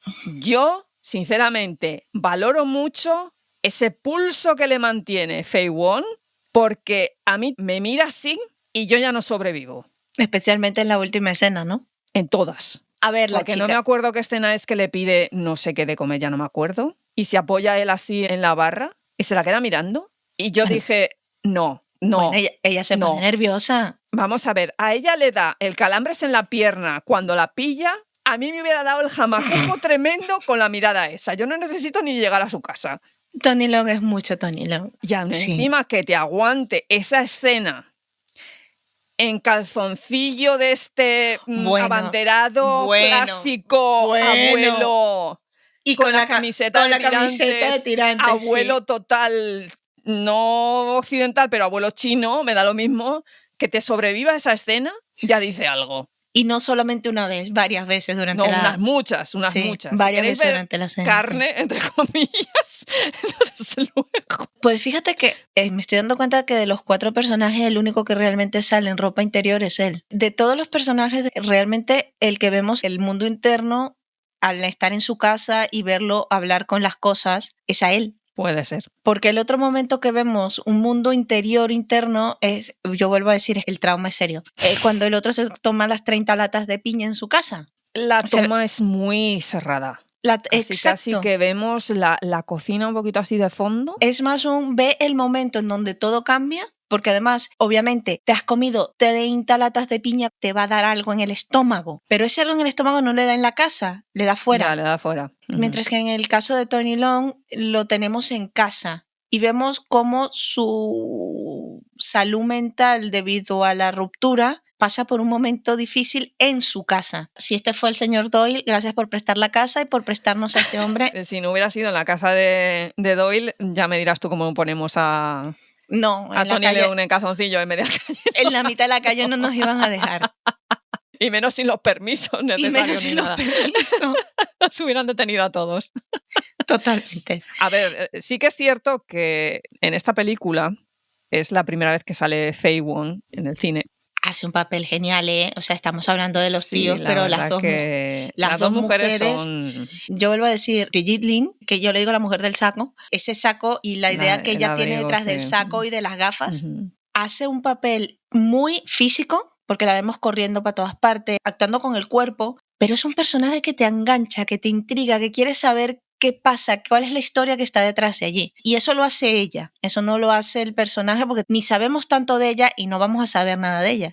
yo, sinceramente, valoro mucho ese pulso que le mantiene Fei Won, porque a mí me mira así y yo ya no sobrevivo. Especialmente en la última escena, ¿no? En todas. A ver, la Porque chica. no me acuerdo qué escena es que le pide no sé qué de comer, ya no me acuerdo. Y se apoya él así en la barra y se la queda mirando. Y yo Bueno. dije, no. Bueno, ella se no. pone nerviosa. Vamos a ver, a ella le da el calambres en la pierna cuando la pilla. A mí me hubiera dado el jamacuco tremendo con la mirada esa. Yo no necesito ni llegar a su casa. Tony Leung es mucho Tony Leung. Y aún Sí. encima que te aguante esa escena en calzoncillo de este Bueno, abanderado bueno, clásico bueno. abuelo. Y con la camiseta con de la camiseta de tirantes, abuelo sí. total, no occidental, pero abuelo chino, me da lo mismo. Que te sobreviva esa escena, ya dice algo. Y no solamente una vez, varias veces durante No, la... unas muchas. Sí, Si varias queréis veces ver durante la cena. carne, entre comillas, desde luego. Pues fíjate que me estoy dando cuenta que de los 4 personajes, el único que realmente sale en ropa interior es él. De todos los personajes, realmente el que vemos el mundo interno al estar en su casa y verlo hablar con las cosas es a él. Puede ser. Porque el otro momento que vemos un mundo interior interno es, yo vuelvo a decir, el trauma es serio. Cuando el otro se toma las 30 latas de piña en su casa. La O sea, toma es muy cerrada. Casi exacto. que vemos la cocina un poquito así de fondo. Es más ve el momento en donde todo cambia porque además, obviamente, te has comido 30 latas de piña, te va a dar algo en el estómago, pero ese algo en el estómago no le da en la casa, le da fuera. Ya, le da fuera. Mientras que en el caso de Tony Long lo tenemos en casa y vemos cómo su salud mental debido a la ruptura pasa por un momento difícil en su casa. Si este fue el señor Doyle, gracias por prestar la casa y por prestarnos a este hombre. Si no hubiera sido en la casa de Doyle, ya me dirás tú cómo ponemos a Tony Leung en calzoncillo en media calle. En la mitad de la calle no nos iban a dejar. Y menos sin los permisos necesarios ni nada. Nos hubieran detenido a todos. Totalmente. A ver, sí que es cierto que en esta película es la primera vez que sale Faye Wong en el cine. Hace un papel genial, ¿eh? O sea, estamos hablando de los Sí, tíos, la pero verdad las dos mujeres son... Yo vuelvo a decir, Brigitte Lin, que yo le digo la mujer del saco, ese saco y la idea que ella tiene detrás del saco y de las gafas, hace un papel muy físico, porque la vemos corriendo para todas partes, actuando con el cuerpo, pero es un personaje que te engancha, que te intriga, que quieres saber qué pasa, cuál es la historia que está detrás de allí. Y eso lo hace ella, eso no lo hace el personaje porque ni sabemos tanto de ella y no vamos a saber nada de ella.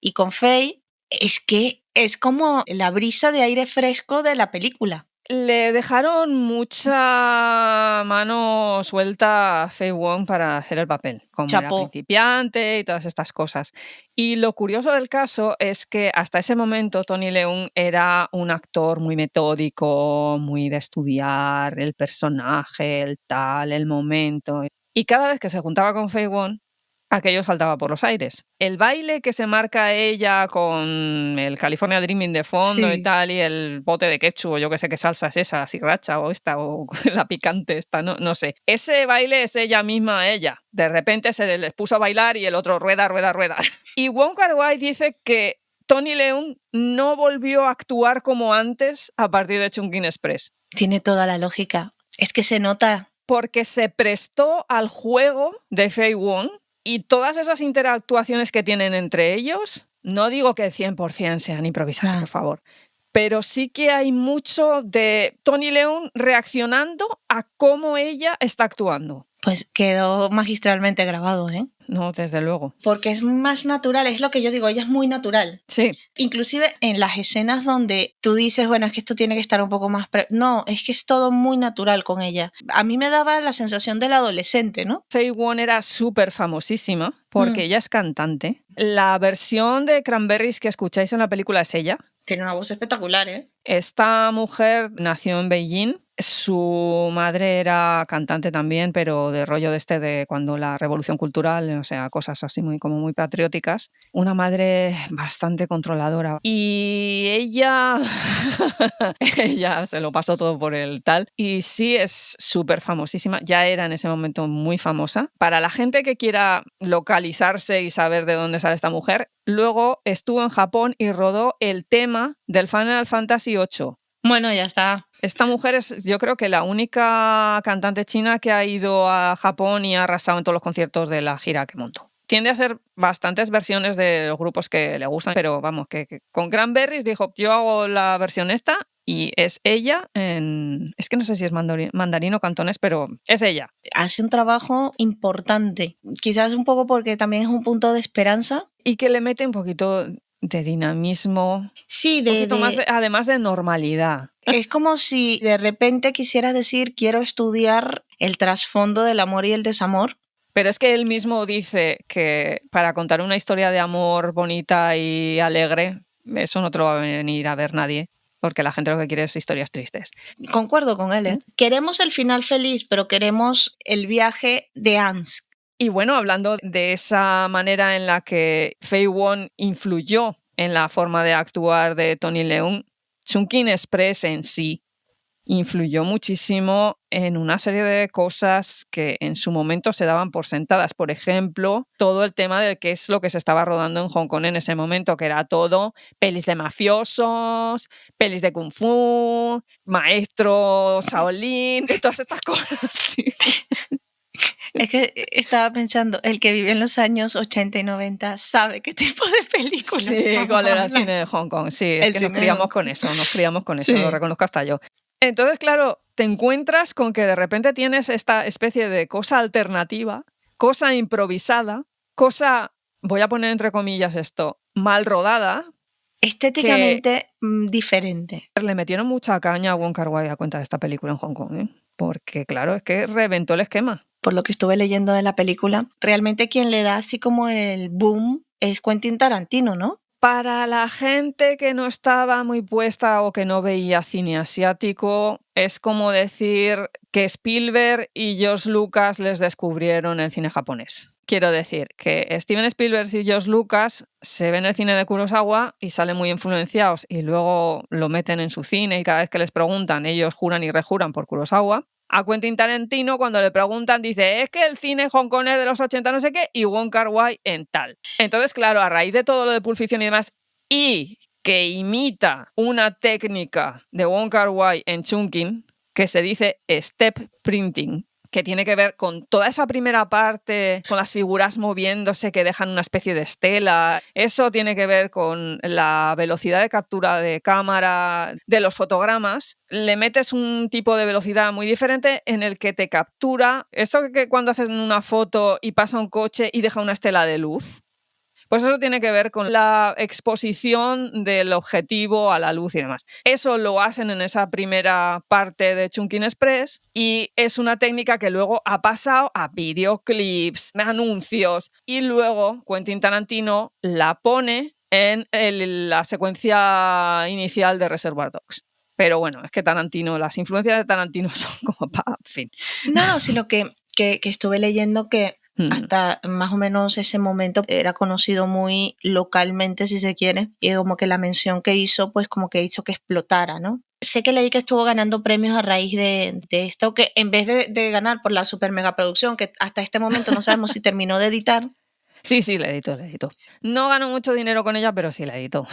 Y con Faye es que es como la brisa de aire fresco de la película. Le dejaron mucha mano suelta a Faye Wong para hacer el papel, como era principiante y todas estas cosas. Y lo curioso del caso es que hasta ese momento Tony Leung era un actor muy metódico, muy de estudiar el personaje, el tal, el momento. Y cada vez que se juntaba con Faye Wong, aquello saltaba por los aires. El baile que se marca ella con el California Dreaming de fondo y tal, y el bote de ketchup, o yo que sé qué salsa es esa, la sriracha o esta, o la picante esta, no sé. Ese baile es ella misma, ella. De repente se les puso a bailar y el otro rueda, rueda, rueda. Y Wong Kar-wai dice que Tony Leung no volvió a actuar como antes a partir de Chungking Express. Tiene toda la lógica. Es que se nota. Porque se prestó al juego de Faye Wong. Y todas esas interactuaciones que tienen entre ellos, no digo que 100% sean improvisadas, por favor, pero sí que hay mucho de Tony Leung reaccionando a cómo ella está actuando. Pues quedó magistralmente grabado, ¿eh? No, desde luego. Porque es más natural, es lo que yo digo, ella es muy natural. Sí. Inclusive en las escenas donde tú dices, bueno, es que esto tiene que estar un poco más... No, es que es todo muy natural con ella. A mí me daba la sensación del adolescente, ¿no? Faye Wong era súper famosísima porque ella es cantante. La versión de Cranberries que escucháis en la película es ella. Tiene una voz espectacular, ¿eh? Esta mujer nació en Beijing. Su madre era cantante también, pero de rollo de cuando la revolución cultural, o sea, cosas así como muy patrióticas. Una madre bastante controladora. Y ella se lo pasó todo por el tal. Y sí, es súper famosísima. Ya era en ese momento muy famosa. Para la gente que quiera localizarse y saber de dónde sale esta mujer, luego estuvo en Japón y rodó el tema del Final Fantasy VIII. Bueno, ya está. Esta mujer es, yo creo que la única cantante china que ha ido a Japón y ha arrasado en todos los conciertos de la gira que montó. Tiende a hacer bastantes versiones de los grupos que le gustan, pero vamos, que con Cranberries dijo, yo hago la versión esta y es ella es que no sé si es mandarín o cantonés, pero es ella. Hace un trabajo importante, quizás un poco porque también es un punto de esperanza. Y que le mete un poquito de dinamismo, sí, un poquito más además de normalidad. Es como si de repente quisieras decir, quiero estudiar el trasfondo del amor y el desamor. Pero es que él mismo dice que para contar una historia de amor bonita y alegre, eso no te lo va a venir a ver nadie, porque la gente lo que quiere es historias tristes. Concuerdo con él, ¿eh? Queremos el final feliz, pero queremos el viaje de Ans. Y bueno, hablando de esa manera en la que Faye Wong influyó en la forma de actuar de Tony Leung, Chungking Express en sí influyó muchísimo en una serie de cosas que en su momento se daban por sentadas. Por ejemplo, todo el tema de qué es lo que se estaba rodando en Hong Kong en ese momento, que era todo pelis de mafiosos, pelis de kung fu, maestros, Shaolin, de todas estas cosas. Sí. Es que estaba pensando, el que vive en los años 80 y 90 sabe qué tipo de películas. Sí, cuál era el cine de Hong Kong. Sí, es que nos criamos con eso, sí. Lo reconozco hasta yo. Entonces, claro, te encuentras con que de repente tienes esta especie de cosa alternativa, cosa improvisada, cosa, voy a poner entre comillas esto, mal rodada. Estéticamente diferente. Le metieron mucha caña a Wong Kar-wai a cuenta de esta película en Hong Kong, ¿eh? Porque claro, es que reventó el esquema. Por lo que estuve leyendo de la película, realmente quien le da así como el boom es Quentin Tarantino, ¿no? Para la gente que no estaba muy puesta o que no veía cine asiático, es como decir que Spielberg y George Lucas les descubrieron el cine japonés. Quiero decir que Steven Spielberg y George Lucas se ven el cine de Kurosawa y salen muy influenciados y luego lo meten en su cine y cada vez que les preguntan ellos juran y rejuran por Kurosawa. A Quentin Tarantino cuando le preguntan dice es que el cine hongkonés de los 80 no sé qué y Wong Kar-wai en tal. Entonces claro, a raíz de todo lo de Pulp Fiction y demás y que imita una técnica de Wong Kar-wai en Chungking que se dice step printing, que tiene que ver con toda esa primera parte, con las figuras moviéndose que dejan una especie de estela. Eso tiene que ver con la velocidad de captura de cámara de los fotogramas. Le metes un tipo de velocidad muy diferente en el que te captura. Esto que cuando haces una foto y pasa un coche y deja una estela de luz. Pues eso tiene que ver con la exposición del objetivo a la luz y demás. Eso lo hacen en esa primera parte de Chungking Express y es una técnica que luego ha pasado a videoclips, anuncios y luego Quentin Tarantino la pone en la secuencia inicial de Reservoir Dogs. Pero bueno, es que Tarantino, las influencias de Tarantino son como en fin. No, sino que estuve leyendo que hasta más o menos ese momento era conocido muy localmente, si se quiere, y como que la mención que hizo, pues como que hizo que explotara, ¿no? Sé que leí que estuvo ganando premios a raíz de esto, que en vez de ganar por la super mega producción, que hasta este momento no sabemos si terminó de editar. Sí, la editó. No ganó mucho dinero con ella, pero sí la editó.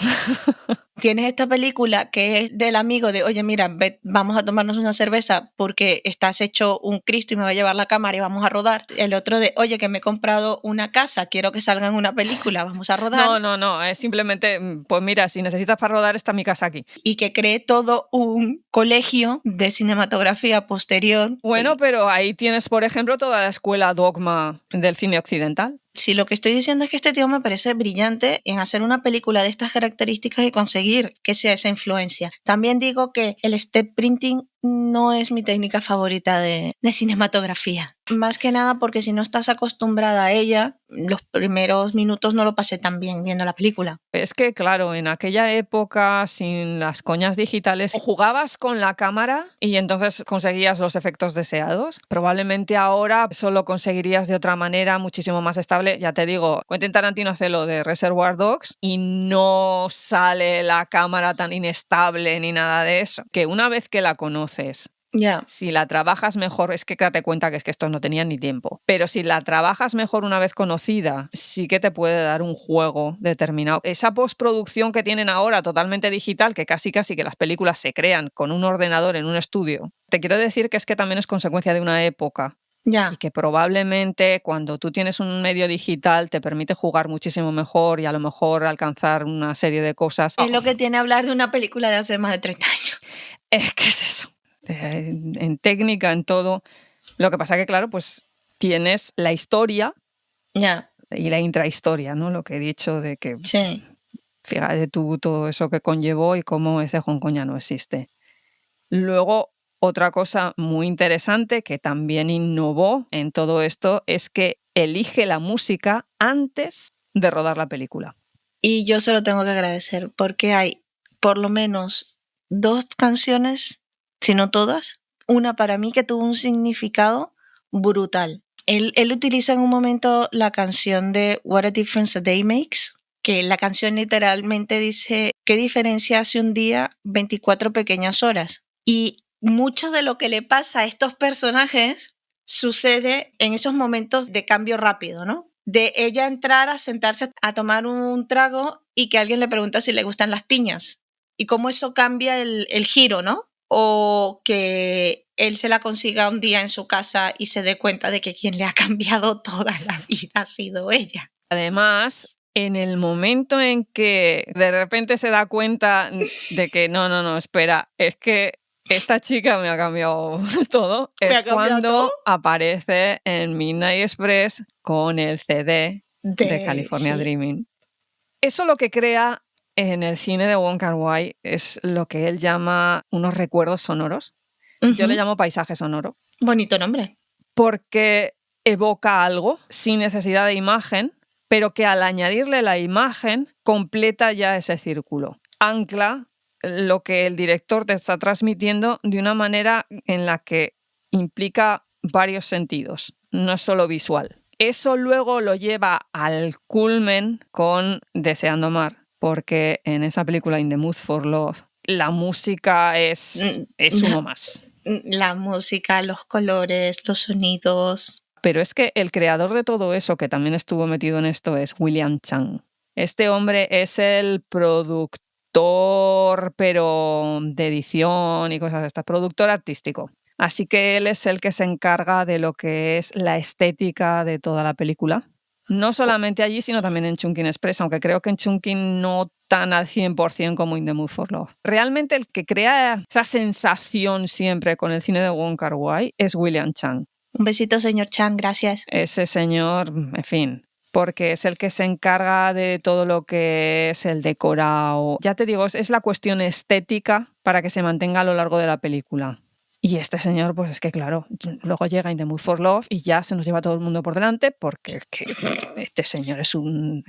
Tienes esta película que es del amigo de, oye, mira, vamos a tomarnos una cerveza porque estás hecho un Cristo y me va a llevar la cámara y vamos a rodar. El otro de, oye, que me he comprado una casa, quiero que salga en una película, vamos a rodar. No, es simplemente, pues mira, si necesitas para rodar, está mi casa aquí. Y que cree todo un colegio de cinematografía posterior. Bueno, pero ahí tienes, por ejemplo, toda la escuela dogma del cine occidental. Sí, lo que estoy diciendo es que este tío me parece brillante en hacer una película de estas características y conseguir que sea esa influencia. También digo que el step printing no es mi técnica favorita de cinematografía. Más que nada porque si no estás acostumbrada a ella, los primeros minutos no lo pasé tan bien viendo la película. Es que, claro, en aquella época, sin las coñas digitales, jugabas con la cámara y entonces conseguías los efectos deseados. Probablemente ahora eso lo conseguirías de otra manera, muchísimo más estable. Ya te digo, Quentin Tarantino hace lo de Reservoir Dogs y no sale la cámara tan inestable ni nada de eso. Que una vez que la conoces, si la trabajas mejor, es que date cuenta que es que estos no tenían ni tiempo. Pero si la trabajas mejor una vez conocida, sí que te puede dar un juego determinado. Esa postproducción que tienen ahora totalmente digital, que casi que las películas se crean con un ordenador en un estudio, te quiero decir que es que también es consecuencia de una época. Y que probablemente cuando tú tienes un medio digital te permite jugar muchísimo mejor y a lo mejor alcanzar una serie de cosas. Es lo que tiene hablar de una película de hace más de 30 años. Es que es eso. En técnica, en todo. Lo que pasa que, claro, pues tienes la historia y la intrahistoria, ¿no? Lo que he dicho de que, fíjate tú todo eso que conllevó y cómo ese Hong Kong ya no existe. Luego, otra cosa muy interesante que también innovó en todo esto es que elige la música antes de rodar la película. Y yo se lo tengo que agradecer porque hay por lo menos 2 canciones, si no todas, una para mí que tuvo un significado brutal. Él utiliza en un momento la canción de What a Difference a Day Makes, que la canción literalmente dice, ¿qué diferencia hace un día 24 pequeñas horas? Y mucho de lo que le pasa a estos personajes sucede en esos momentos de cambio rápido, ¿no? De ella entrar a sentarse a tomar un trago y que alguien le pregunta si le gustan las piñas. Y cómo eso cambia el giro, ¿no? O que él se la consiga un día en su casa y se dé cuenta de que quien le ha cambiado toda la vida ha sido ella. Además, en el momento en que de repente se da cuenta de que no, espera, es que esta chica me ha cambiado todo, es cuando aparece en Midnight Express con el CD de California sí. Dreaming. Eso lo que crea en el cine de Wong Kar-wai es lo que él llama unos recuerdos sonoros. Yo le Ujú. llamo paisaje sonoro, Bonito nombre. porque evoca algo sin necesidad de imagen, pero que al añadirle la imagen completa ya ese círculo. Ancla lo que el director te está transmitiendo de una manera en la que implica varios sentidos, no es solo visual. Eso luego lo lleva al culmen con Deseando Amar, porque en esa película In the Mood for Love la música es uno más. La música, los colores, los sonidos. Pero es que el creador de todo eso, que también estuvo metido en esto, es William Chang. Este hombre es el productor, pero de edición y cosas de estas, productor artístico. Así que él es el que se encarga de lo que es la estética de toda la película. No solamente allí, sino también en Chungking Express, aunque creo que en Chungking no tan al 100% como In the Mood for Love. Realmente el que crea esa sensación siempre con el cine de Wong Kar-wai es William Chang. Un besito, señor Chan, gracias. Ese señor, en fin, porque es el que se encarga de todo lo que es el decorado. Ya te digo, es la cuestión estética para que se mantenga a lo largo de la película. Y este señor, pues es que claro, luego llega In the Mood for Love y ya se nos lleva todo el mundo por delante porque es que este señor es un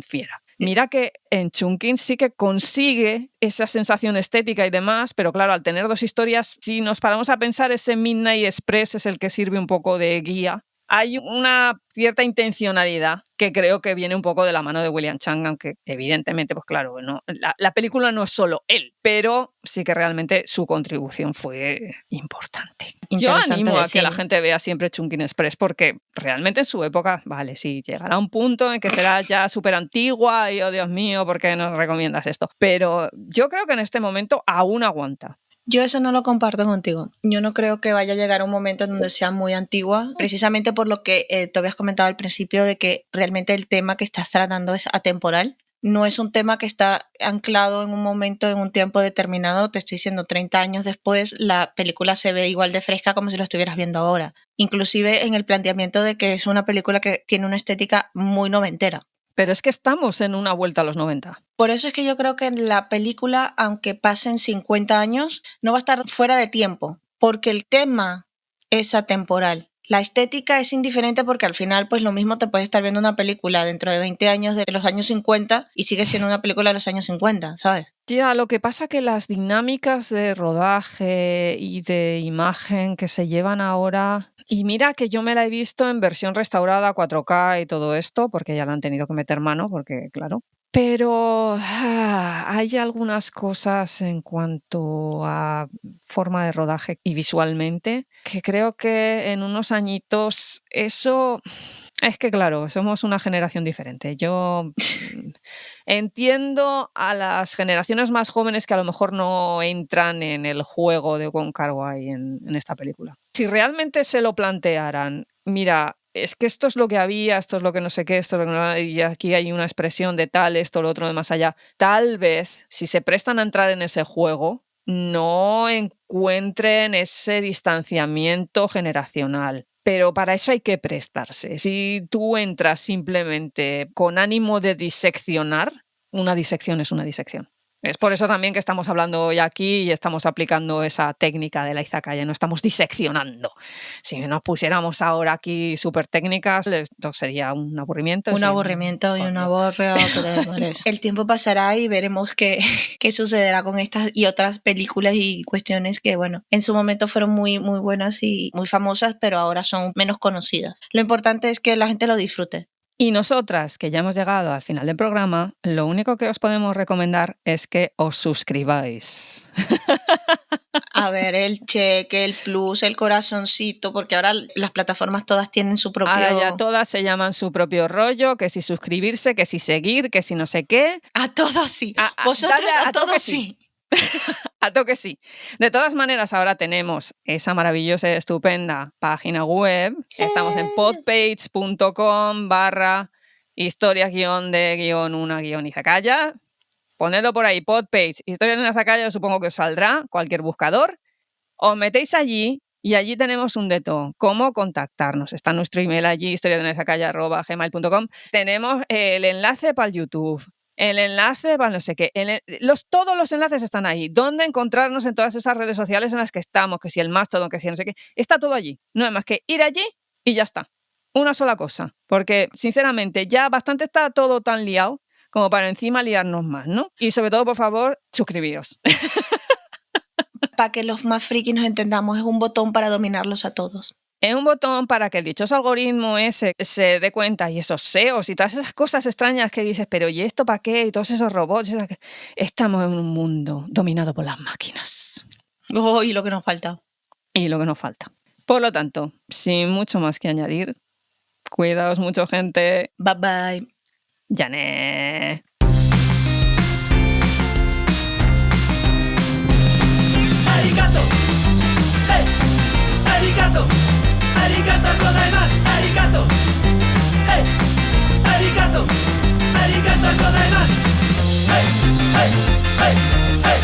fiera. Mira que en Chungking sí que consigue esa sensación estética y demás, pero claro, al tener dos historias, si nos paramos a pensar, ese Midnight Express es el que sirve un poco de guía. Hay una cierta intencionalidad que creo que viene un poco de la mano de William Chang, aunque evidentemente, pues claro, no, la película no es solo él, pero sí que realmente su contribución fue importante. Yo animo a que la gente vea siempre Chungking Express, porque realmente en su época, vale, sí, llegará un punto en que será ya súper antigua y, oh Dios mío, ¿por qué nos recomiendas esto? Pero yo creo que en este momento aún aguanta. Yo eso no lo comparto contigo. Yo no creo que vaya a llegar un momento en donde sea muy antigua, precisamente por lo que te habías comentado al principio de que realmente el tema que estás tratando es atemporal. No es un tema que está anclado en un momento, en un tiempo determinado. Te estoy diciendo, 30 años después, la película se ve igual de fresca como si lo estuvieras viendo ahora. Inclusive en el planteamiento de que es una película que tiene una estética muy noventera. Pero es que estamos en una vuelta a los 90. Por eso es que yo creo que la película, aunque pasen 50 años, no va a estar fuera de tiempo, porque el tema es atemporal. La estética es indiferente porque al final, pues lo mismo te puedes estar viendo una película dentro de 20 años de los años 50 y sigue siendo una película de los años 50, ¿sabes? Ya, lo que pasa que las dinámicas de rodaje y de imagen que se llevan ahora... Y mira que yo me la he visto en versión restaurada, 4K y todo esto, porque ya la han tenido que meter mano, porque claro. Pero hay algunas cosas en cuanto a forma de rodaje y visualmente que creo que en unos añitos eso... Es que claro, somos una generación diferente. Yo entiendo a las generaciones más jóvenes que a lo mejor no entran en el juego de Wong Kar-wai en esta película. Si realmente se lo plantearan, mira, es que esto es lo que había, esto es lo que no sé qué, esto es lo que no, y aquí hay una expresión de tal, esto, lo otro, de más allá. Tal vez, si se prestan a entrar en ese juego, no encuentren ese distanciamiento generacional. Pero para eso hay que prestarse. Si tú entras simplemente con ánimo de diseccionar, una disección es una disección. Es por eso también que estamos hablando hoy aquí y estamos aplicando esa técnica de la izakaya, no estamos diseccionando. Si nos pusiéramos ahora aquí súper técnicas, esto sería un aburrimiento. Un aburrimiento y una borra. El tiempo pasará y veremos qué sucederá con estas y otras películas y cuestiones que, bueno, en su momento fueron muy, muy buenas y muy famosas, pero ahora son menos conocidas. Lo importante es que la gente lo disfrute. Y nosotras, que ya hemos llegado al final del programa, lo único que os podemos recomendar es que os suscribáis. A ver, el cheque, el plus, el corazoncito, porque ahora las plataformas todas tienen su propio... Ahora ya todas se llaman su propio rollo, que si suscribirse, que si seguir, que si no sé qué. A todos sí. Vosotros a todos sí. A toque sí. De todas maneras, ahora tenemos esa maravillosa y estupenda página web. Estamos en podpage.com/historias-de-una-izakaya. Ponedlo por ahí, podpage, historias de una izakaya, supongo que os saldrá cualquier buscador. Os metéis allí Y allí tenemos un de todo, cómo contactarnos. Está nuestro email allí, historiadenezacaya@gmail.com. Tenemos el enlace para el YouTube, el enlace para no sé qué. Todos los enlaces están ahí. ¿Dónde encontrarnos en todas esas redes sociales en las que estamos? Que si el Mastodon, que si no sé qué. Está todo allí. No hay más que ir allí y ya está. Una sola cosa. Porque, sinceramente, ya bastante está todo tan liado como para encima liarnos más, ¿no? Y sobre todo, por favor, suscribiros. Para que los más frikis nos entendamos, es un botón para dominarlos a todos. Es un botón para que el dichoso algoritmo ese se dé cuenta, y esos SEOs y todas esas cosas extrañas que dices, pero ¿y esto para qué? Y todos esos robots. Estamos en un mundo dominado por las máquinas. Oh, y lo que nos falta. Y lo que nos falta. Por lo tanto, sin mucho más que añadir, cuidaos mucho, gente. Bye bye. Yané. Arigato, hey, arigato, arigato gozaimasu, arigato, hey, arigato, arigato gozaimasu, hey, hey, hey, hey.